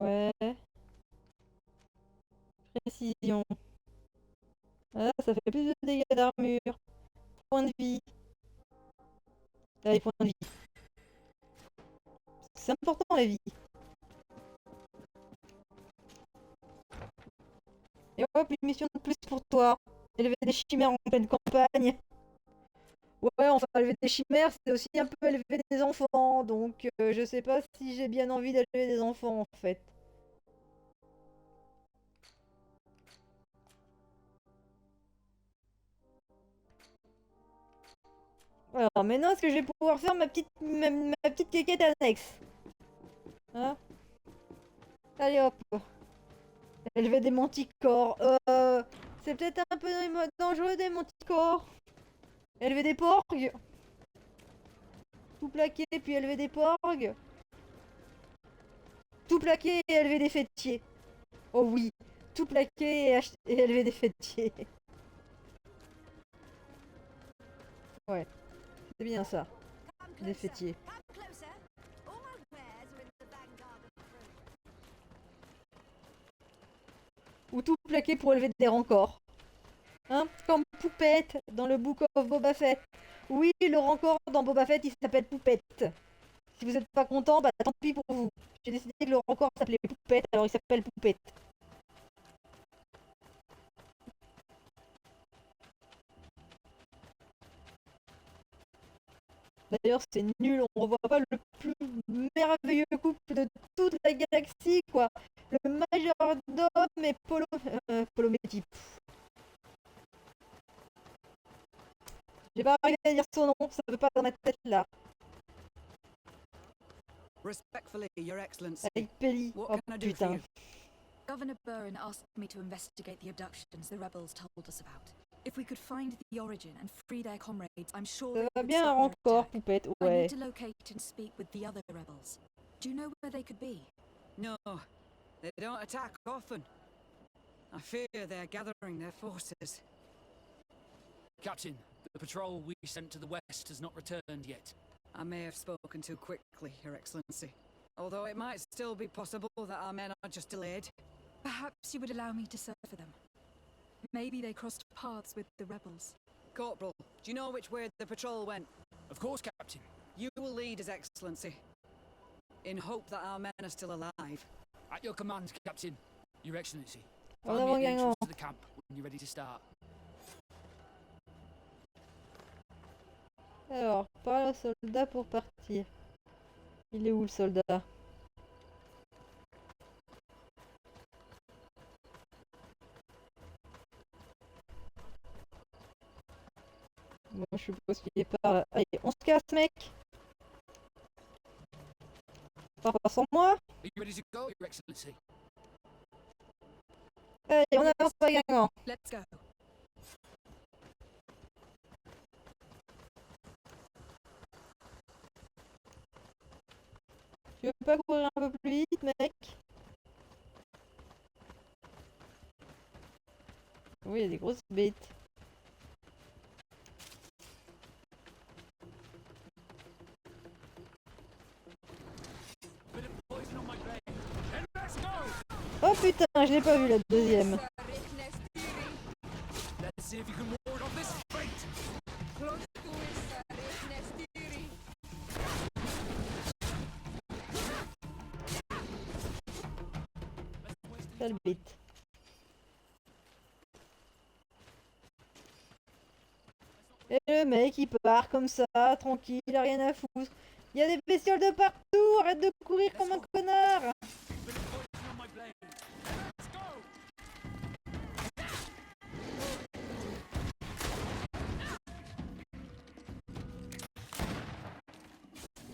Ouais. Précision. Ah, ça fait plus de dégâts d'armure. Point de vie. T'as des points de vie. C'est important la vie. Et hop, une mission de plus pour toi. Élever des chimères en pleine campagne. Ouais, enfin, élever des chimères, c'est aussi un peu élever des enfants. Donc, je sais pas si j'ai bien envie d'élever des enfants, en fait. Alors, maintenant, est-ce que je vais pouvoir faire ma petite quéquette annexe? Hein? Allez, hop. Élever des manticores. C'est peut-être un peu dangereux, des manticores. Élever des porgs. Tout plaquer, puis élever des porgs. Tout plaquer et élever des fêtiers. Oh oui, tout plaquer et élever des fêtiers. Ouais, c'est bien ça, des fêtiers. Ou tout plaquer pour élever des rancors. Hein? Comme Poupette dans le Book of Boba Fett. Oui, le rancor dans Boba Fett, il s'appelle Poupette. Si vous n'êtes pas content, bah tant pis pour vous. J'ai décidé que le rancor s'appelait Poupette, alors il s'appelle Poupette. D'ailleurs, c'est nul, on revoit pas le plus merveilleux couple de toute la galaxie, quoi. Le majordome et Polométi. J'ai pas arrivé à dire son nom, ça veut pas dans ma tête là. Respectfully, Your Excellency. Avec Pelli. What Oh can I do for putain. you? Governor Burren asked me to investigate the abductions the rebels told us about. If we could find the origin and free their comrades, I'm sure Ça they va would bien stop their encore, attack. Poupette, I ouais. need to locate and speak with the other rebels. Do you know where they could be? No, they don't attack often. I fear they're gathering their forces. Captain, the patrol we sent to the west has not returned yet. I may have spoken too quickly, Your Excellency. Although it might still be possible that our men are just delayed. Perhaps you would allow me to search for them. Maybe they crossed paths with the rebels. Corporal, do you know which way the patrol went? Of course, Captain. You will lead, His Excellency. In hope that our men are still alive. At your command, Captain. Your Excellency. En Find me avant, at the gagnant. entrance to the camp when you're ready to start. Alors, parle au soldat pour partir. Il est où le soldat? Bon, je suppose qu'il est pas là. Allez, on se casse, mec! Pas sans moi? Are you ready to go, Your Excellency? Allez, on avance pas gagnant. Let's go. Tu veux pas courir un peu plus vite, mec? Oui, il y a des grosses bêtes. Bit of poison on my blade. And let's go! Oh putain, je l'ai pas vu la deuxième. Let's see if you can ward off this fate. Sale bête. Et le mec il part comme ça, tranquille, il a rien à foutre. Il y a des bestioles de partout, arrête de courir comme un connard. Bit of poison on my blade. Let's go!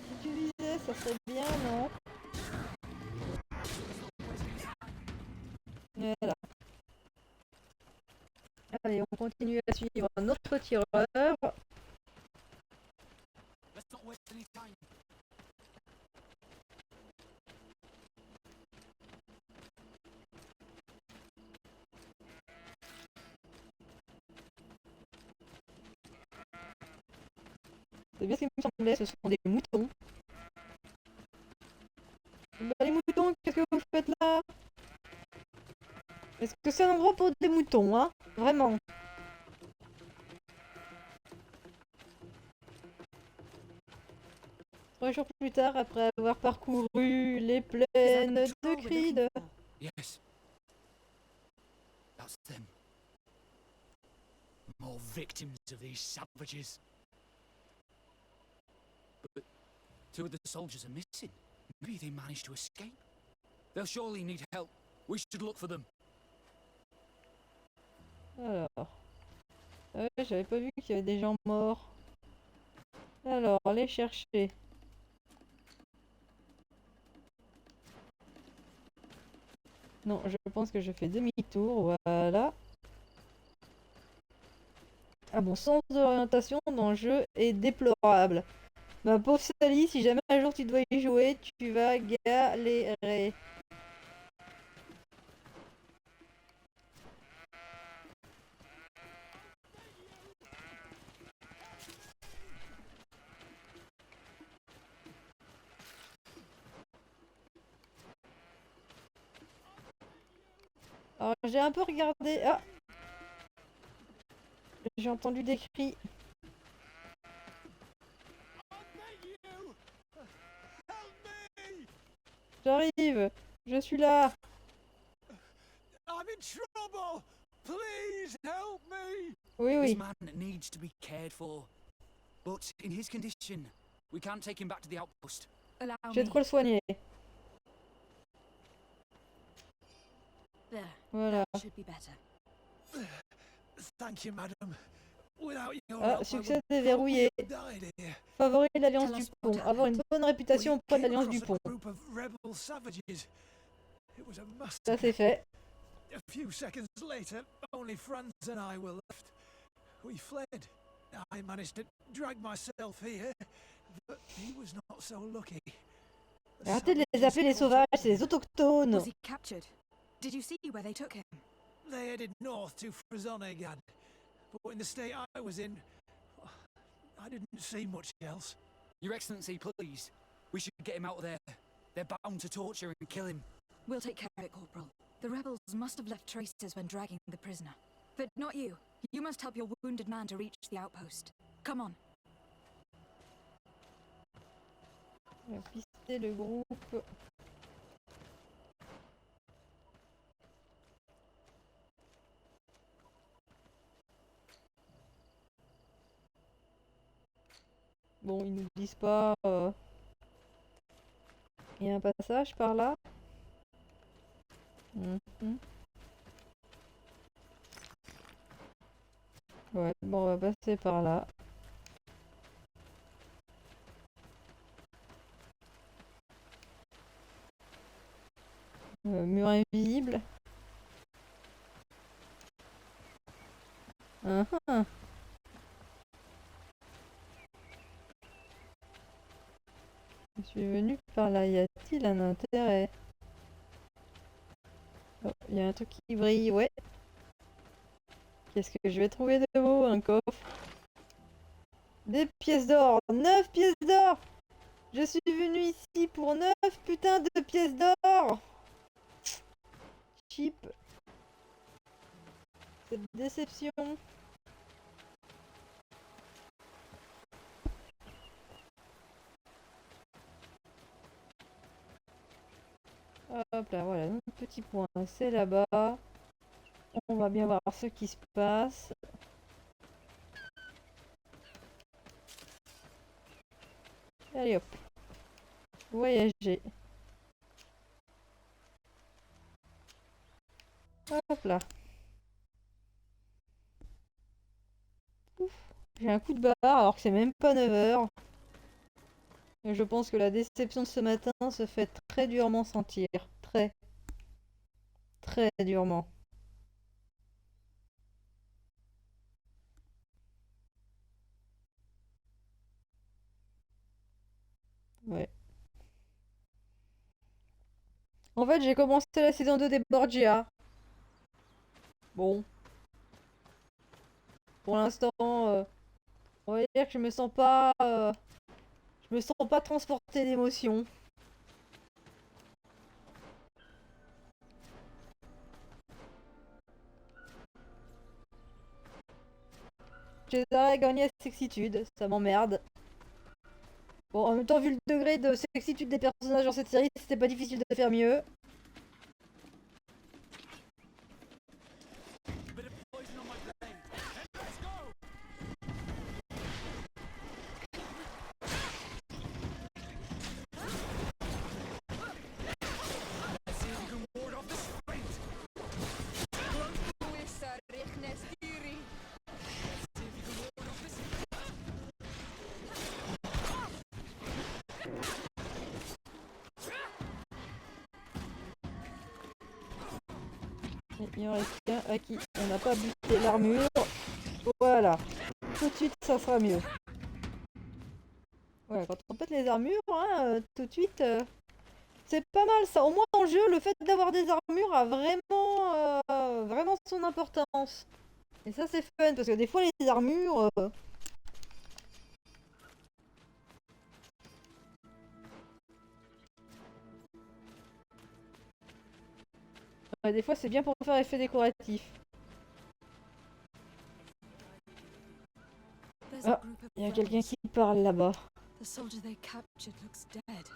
Si tu visais, ça serait bien, non? Voilà. Allez, on continue à suivre notre tireur. Let's not waste any time. C'est bien ce qui me semblait, ce sont des moutons. Bah, les moutons, qu'est-ce que vous faites là? Est-ce que c'est un endroit pour des moutons, hein? Vraiment. 3 jours plus tard, après avoir parcouru les Is that the plaines de patrol we're looking Creed. for? Yes. That's them. More victims of these savages. But 2 of the soldiers are missing. Maybe they managed to escape. They'll surely need help. We should look for them. Alors. J'avais pas vu qu'il y avait des gens morts. Alors, les chercher. Non, je pense que je fais demi-tour, voilà. Ah, mon sens d'orientation dans le jeu est déplorable. Ma pauvre Sally, si jamais un jour tu dois y jouer, tu vas galérer. Alors, j'ai un peu regardé... Ah! J'ai entendu des cris. J'arrive! Je suis là! I'm in trouble! Please help me! Oui, This oui. man needs to be cared for. But in his condition, we can't take him back to the outpost. Allow J'ai me. de quoi le soigner. There. Voilà. That should be better. Thank you, madam. Without your Ah, help, I succès would déverrouillé. probably have died here. Favoriser l'Alliance Tell du us Pont. what Avoir une bonne réputation We auprès de came l'Alliance du across Pont. a group of rebel savages. It was a Ça, massacre. c'est fait. A few seconds later, only Franz and I were left. We fled. I managed to drag myself here, but he was not so lucky. The Arrêtez de les savages appeler les caught sauvages, up c'est les autochtones. Was he captured? Did you see where they took him? They headed north to Frazonegad, but in the state I was in, I didn't see much else. Your Excellency, please. We should get him out of there. They're bound to torture and kill him. We'll take care of it, Corporal. The rebels must have left traces when dragging the prisoner. But not you. You must help your wounded man to reach the outpost. Come on. On va pister le groupe. Bon, ils nous disent pas... Il y a un passage par là. Mhm. Ouais, bon, on va passer par là. Mur invisible. Ah. Je suis venu par là. Y a-t-il un intérêt? Oh, y a un truc qui brille, ouais. Qu'est-ce que je vais trouver de beau? Un coffre. Des pièces d'or. 9 pièces d'or! Je suis venu ici pour 9 putains de pièces d'or! Cheap. Cette déception. Hop là, voilà, notre petit point, c'est là-bas. On va bien voir ce qui se passe. Allez hop. Voyager. Hop là. Ouf. J'ai un coup de barre alors que c'est même pas 9 heures. Et je pense que la déception de ce matin se fait très durement sentir. Très. Très durement. Ouais. En fait, j'ai commencé la saison 2 des Borgia. Bon. Pour l'instant, on va dire que je me sens pas... je me sens pas transportée d'émotion. J'ai gagné à sexitude, ça m'emmerde. Bon, en même temps, vu le degré de sexitude des personnages dans cette série, c'était pas difficile de faire mieux. Bit of poison on my blade. And let's go! Let's see if you can ward off this fight. Let's see if you can ward off this. Et il en reste qu'un à qui on n'a pas buté l'armure. Voilà. Tout de suite, ça sera mieux. Ouais, quand on pète les armures, hein, tout de suite, c'est pas mal ça. Au moins en jeu, le fait d'avoir des armures a vraiment son importance. Et ça, c'est fun, parce que des fois, les armures... ouais, des fois, c'est bien pour faire effet décoratif. There's Ah, a group of il y a quelqu'un friends. qui parle là-bas. The soldier they captured looks dead.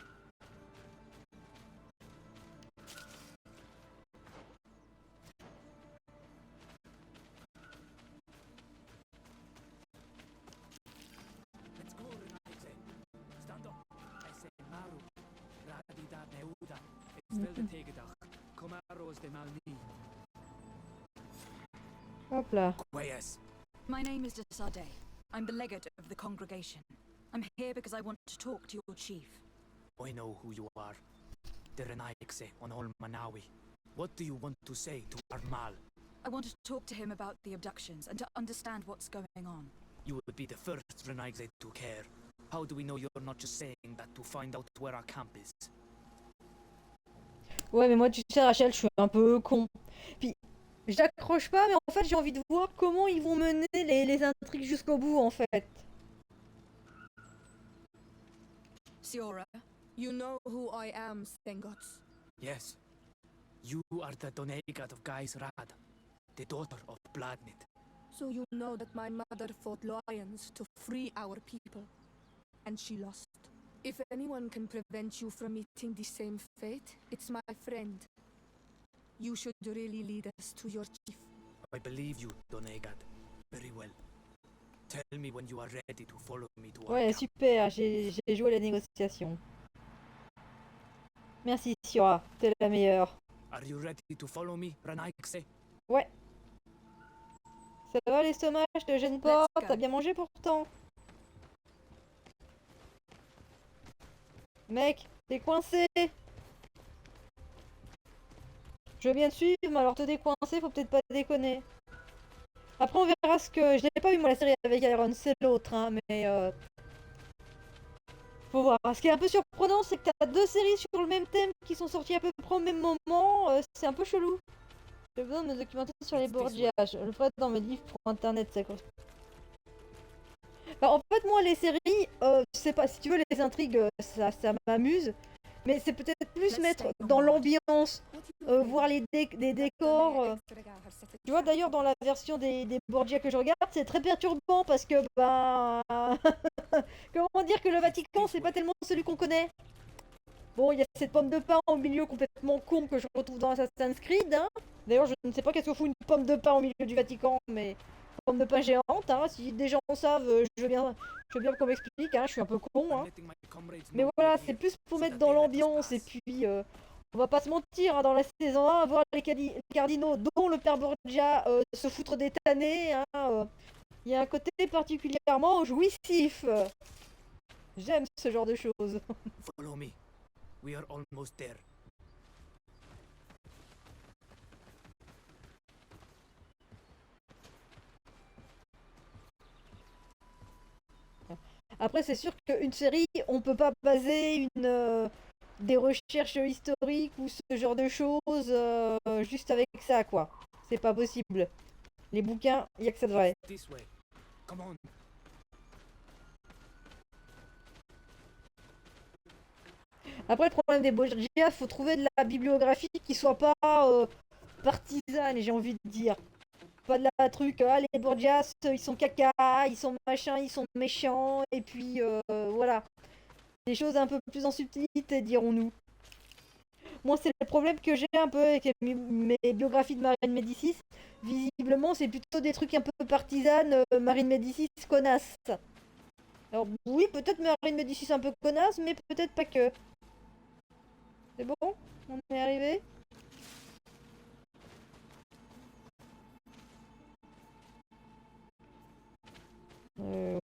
Let's go, Renate. Stand up. I say Maru. Radida Neuda. It's still the Tegedach. Comaros de Malni. Hop là. Quayas. My name is Desade. I'm the legate of the congregation. I'm here because I want to talk to your chief. I know who you are. The Renaikse on Ol Manawi. What do you want to say to Armal? I want to talk to him about the abductions and to understand what's going on. You would be the first Renaikse to care. How do we know you're not just saying that to find out where our camp is? Ouais, mais moi, tu sais, Rachel, je suis un peu con. Puis, j'accroche pas, mais en fait, j'ai envie de voir comment ils vont mener les intrigues jusqu'au bout, en fait. Siora, you know who I am, Stengots. Yes. You are the Donegat of Gai's Rad, the daughter of Bladnit. So you know that my mother fought lions to free our people, and she lost. If anyone can prevent you from meeting the same fate, it's my friend. You should really lead us to your chief. I believe you, Donegat. Very well. Tell me when you are ready to follow me to our Ouais, camp. super, j'ai joué la négociation. Merci, Siora, t'es la meilleure. Are you ready to follow me, Renaikse? Ouais. Ça va l'estomac, je te gêne pas, Let's go. t'as bien mangé pourtant. Mec, t'es coincé. Je veux bien te suivre, mais alors te décoincer, faut peut-être pas déconner. Après on verra ce que... Je l'ai pas vu moi la série avec Iron, c'est l'autre, hein, mais... Faut voir. Ce qui est un peu surprenant, c'est que t'as deux séries sur le même thème qui sont sorties à peu près au même moment, c'est un peu chelou. J'ai besoin de me documenter sur les Borgia. Je le ferai dans mes livres pour internet, ça quoi. Bah, en fait, moi, les séries, c'est pas, si tu veux, les intrigues, ça m'amuse. Mais c'est peut-être plus mettre dans l'ambiance, voir les décors. Tu vois, d'ailleurs, dans la version des Borgia que je regarde, c'est très perturbant parce que, bah... comment dire que le Vatican, c'est pas tellement celui qu'on connaît. Bon, il y a cette pomme de pain au milieu complètement con que je retrouve dans Assassin's Creed. Hein. D'ailleurs, je ne sais pas qu'est-ce que fout une pomme de pain au milieu du Vatican, mais... Pomme de pain géante, hein. Si des gens savent, je veux bien qu'on m'explique, hein. Je suis un peu con, hein. Mais voilà, c'est plus pour mettre dans l'ambiance, et puis, on va pas se mentir, hein, dans la saison 1, voir les cardinaux, dont le père Borgia, se foutre des tannés, hein, il y a un côté particulièrement jouissif. J'aime ce genre de choses. Follow me. We are almost there. Après, c'est sûr qu'une série, on peut pas baser des recherches historiques ou ce genre de choses juste avec ça, quoi. C'est pas possible. Les bouquins, il y a que ça de vrai. This way. Come on. Après, le problème des Borgia, faut trouver de la bibliographie qui soit pas partisane, j'ai envie de dire. Pas de la truc, ah les Borgias, ils sont caca, ils sont machin, ils sont méchants, et puis voilà. des choses un peu plus en subtilité, dirons-nous. Moi, c'est le problème que j'ai un peu avec mes biographies de Marine Médicis. Visiblement, c'est plutôt des trucs un peu partisanes, Marine Médicis connasse. Alors oui, peut-être Marine Médicis un peu connasse, mais peut-être pas que. C'est bon? On est arrivé?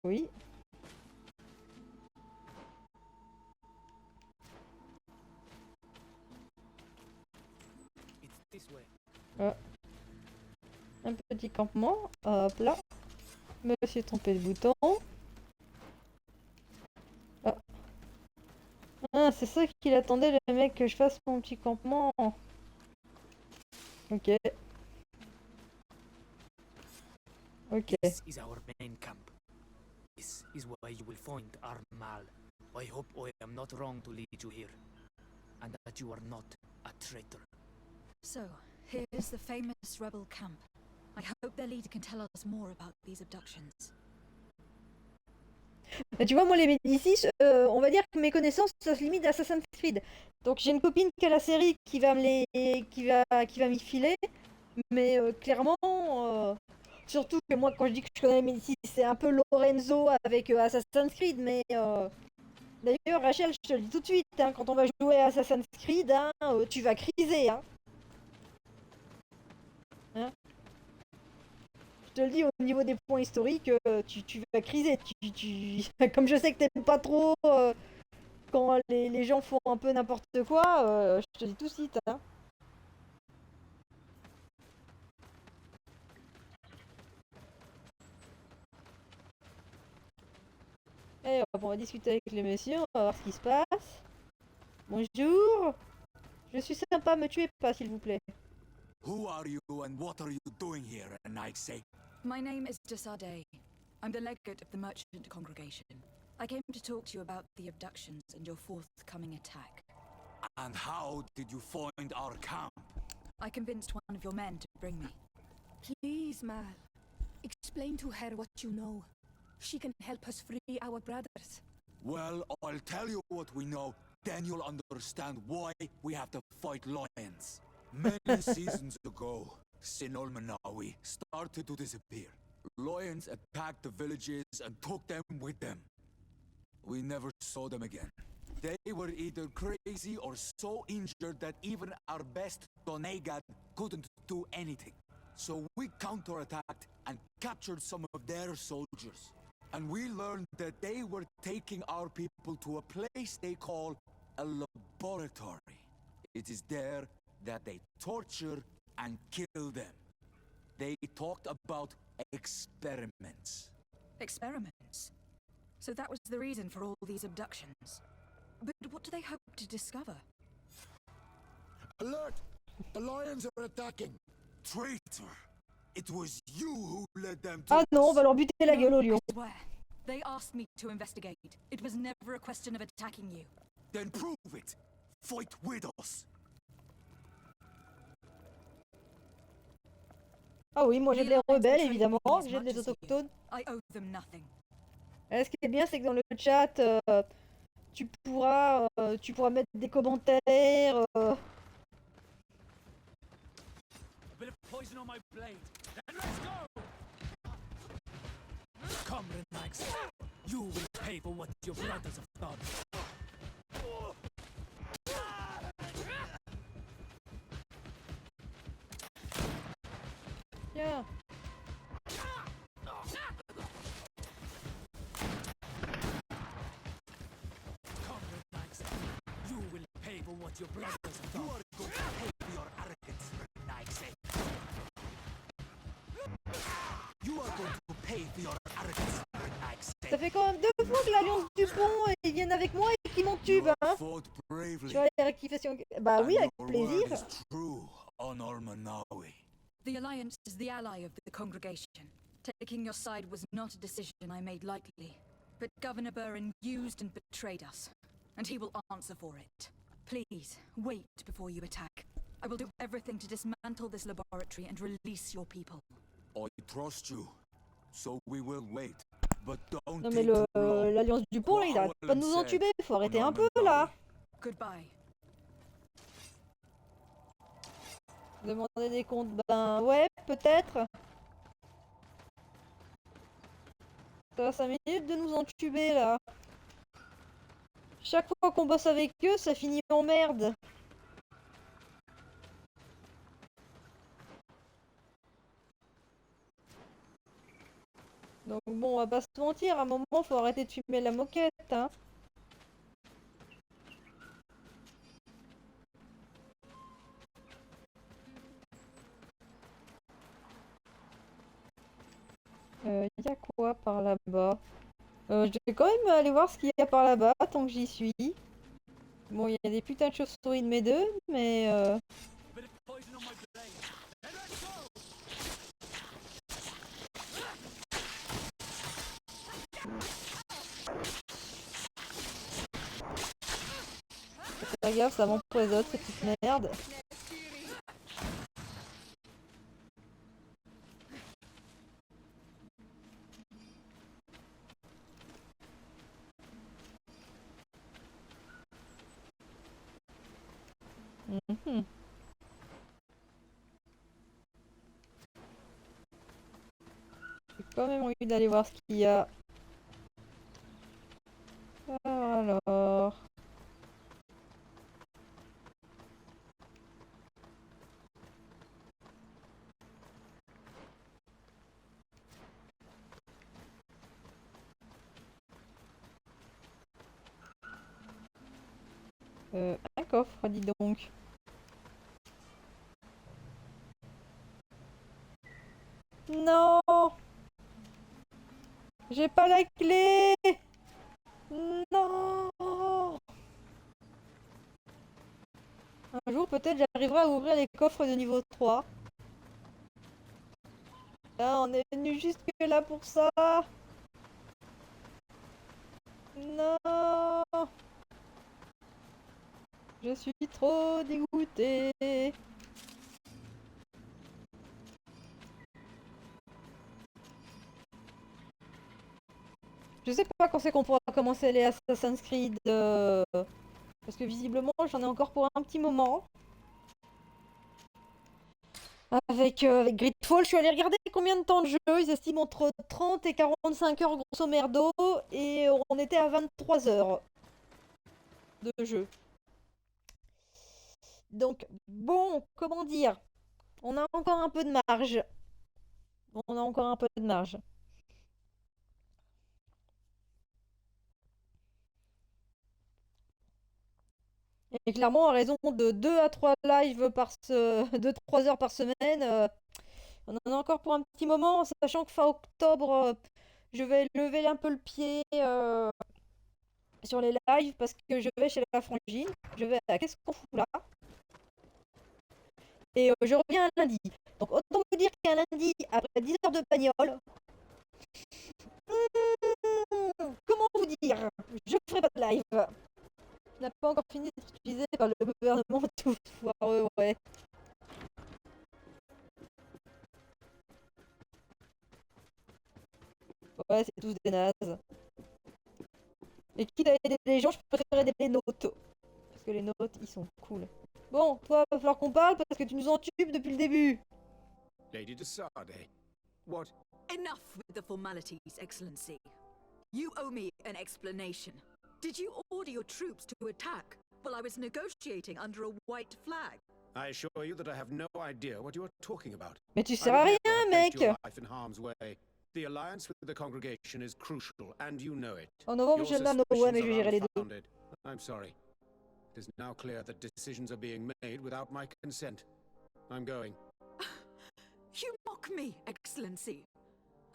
Oui. It's this way. Ah. Un petit campement. Hop là. Je me suis trompé de bouton. Ah, ah c'est ça qu'il attendait le mec, que je fasse mon petit campement. Ok. Ok. This is our main camp. This is where you will find Armal. I hope I am not wrong to lead you here, and that you are not a traitor. So, here's the famous rebel camp. I hope their leader can tell us more about these abductions. Bah, tu vois, moi, les Médicis, on va dire que mes connaissances, ça se limite à Assassin's Creed. Donc j'ai une copine qui a la série qui va m'y filer. Mais clairement, surtout que moi, quand je dis que je connais les Médicis, c'est un peu Lorenzo avec Assassin's Creed. Mais d'ailleurs, Rachel, je te le dis tout de suite, hein, quand on va jouer à Assassin's Creed, hein, tu vas criser. Hein. Je te le dis, au niveau des points historiques, tu vas criser. Comme je sais que t'aimes pas trop quand les gens font un peu n'importe quoi, je te le dis tout de suite. Hein. Et hop, on va discuter avec les messieurs, on va voir ce qui se passe. Bonjour. Je suis sympa, me tuez pas s'il vous plaît. Who are you and what are you doing here, Nike? My name is Desade. I'm the legate of the merchant congregation. I came to talk to you about the abductions and your forthcoming attack. And how did you find our camp? I convinced one of your men to bring me. Please, Mal. Explain to her what you know. She can help us free our brothers. Well, I'll tell you what we know, then you'll understand why we have to fight lions. Many seasons ago, Sinol Manawi started to disappear. Lions attacked the villages and took them with them. We never saw them again. They were either crazy or so injured that even our best Donegan couldn't do anything. So we counterattacked and captured some of their soldiers. And we learned that they were taking our people to a place they call a laboratory. It is there that they torture and kill them. They talked about experiments. Experiments? So that was the reason for all these abductions. But what do they hope to discover? Alert! The lions are attacking! Traitor! It was you who led them to Ah non, on va leur buter la gueule au lion. I swear. They asked me to investigate. It was never a question of attacking you. Then prove it! Fight with us! Ah oui, moi j'ai des rebelles évidemment, j'ai des autochtones. I owe them nothing. Ce qui est bien, c'est que dans le chat, tu pourras mettre des commentaires. A bit of poison on my blade. Then let's go! Come, Renix. You will pay for what your brothers have done. Tiens. Come, Renix. You will pay for what your brothers have done. You are going to pay for your arrogance, Renix. You are going to pay for your arrogance, Renix. Ça fait quand même 2 fois que l'alliance du pont ils viennent avec moi et qu'ils m'ont tube, hein. Tu vois les rectifications. Bah oui, avec plaisir. The Alliance is the ally of the congregation. Taking your side was not a decision I made lightly. But Governor Burren used and betrayed us. And he will answer for it. Please, wait before you attack. I will do everything to dismantle this laboratory and release your people. I trust you, so we will wait. but don't Non mais take too long. l'Alliance du pont, là, il arrête pas de nous entuber, faut arrêter un peu, là. Goodbye. Demander des comptes, ben ouais, peut-être. Ça va 5 minutes de nous entuber, là. Chaque fois qu'on bosse avec eux, ça finit en merde. Donc bon, on va pas se mentir, à un moment, faut arrêter de fumer la moquette, hein. Y a quoi par là-bas? Je vais quand même aller voir ce qu'il y a par là-bas, tant que j'y suis. Bon, il y a des putains de chauves-souris de mes deux, mais... Fais pas gaffe, ça m'empoisonne, cette petite merde. Mhm. J'ai quand même envie d'aller voir ce qu'il y a. Alors... un coffre, dis donc. Non! J'ai pas la clé! Non! Un jour, peut-être, j'arriverai à ouvrir les coffres de niveau 3. Là, on est venu jusque là pour ça! Non! Je suis trop dégoûtée! Je sais pas quand c'est qu'on pourra commencer les Assassin's Creed, parce que visiblement j'en ai encore pour un petit moment. Avec GreedFall, je suis allée regarder combien de temps de jeu. Ils estiment entre 30 et 45 heures grosso merdo, et on était à 23 heures de jeu. Donc bon, comment dire, on a encore un peu de marge. On a encore un peu de marge. Et clairement, à raison de 2 à 3 lives par 2-3 heures par semaine, on en a encore pour un petit moment, sachant que fin octobre, je vais lever un peu le pied sur les lives parce que je vais chez la frangine. Je vais à Qu'est-ce qu'on fout là? Et je reviens un lundi. Donc autant vous dire qu'un lundi, après 10 heures de bagnole, comment vous dire? Je ferai pas de live. N'a pas encore fini d'être utilisé par le gouvernement tout foireux, ouais. Ouais, c'est tous des nazes. Et quitte à aider les gens, je préférerais aider les notes. Parce que les notes, ils sont cool. Bon, toi, va falloir qu'on parle parce que tu nous entubes depuis le début. Lady de Sade, what? Enough with the formalities, Excellency. You owe me an explanation. Did you order your troops to attack while I was negotiating under a white flag? I assure you that I have no idea what you are talking about. Mais tu I sers would à never rien, have mec. placed your life in harm's way. The alliance with the congregation is crucial, and you know it. En novembre, Your je l'ai, ouais, mais je vais suspicions gérer are les deux. unfounded. I'm sorry. It is now clear that decisions are being made without my consent. I'm going. You mock me, Excellency.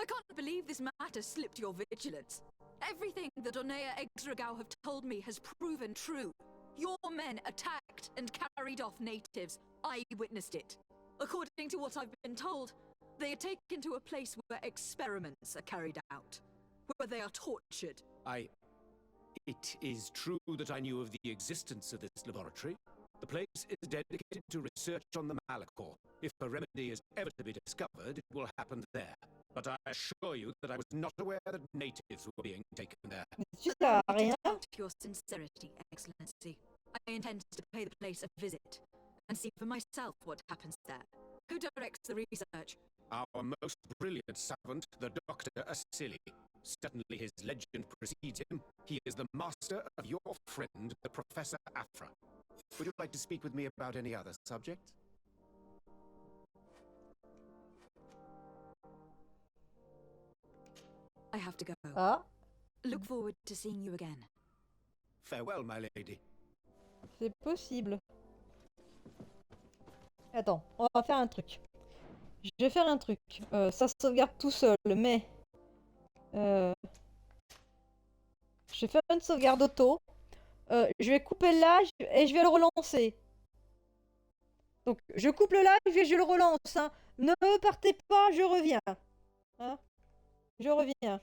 I can't believe this matter slipped your vigilance. Everything that Onea Exregao have told me has proven true. Your men attacked and carried off natives. I witnessed it. According to what I've been told, they are taken to a place where experiments are carried out, where they are tortured. It is true that I knew of the existence of this laboratory. The place is dedicated to research on the Malachor. If a remedy is ever to be discovered, it will happen there. but I assure you that I was not aware that natives were being taken there. Tu sers à rien. Doubt your sincerity, Excellency. I intend to pay the place a visit and see for myself what happens there. Who directs the research? Our most brilliant savant, the Dr. Asili. Certainly his legend precedes him. He is the master of your friend, the Professor Afra. Would you like to speak with me about any other subject? I have to go. Ah, Look forward to seeing you again. Farewell, my lady. c'est possible. Attends, on va faire un truc. Je vais faire un truc. Ça se sauvegarde tout seul, mais... je vais faire une sauvegarde auto. Je vais couper le live et je vais le relancer. Donc, je coupe le live et je le relance. Hein. Ne partez pas, je reviens. Hein, je reviens.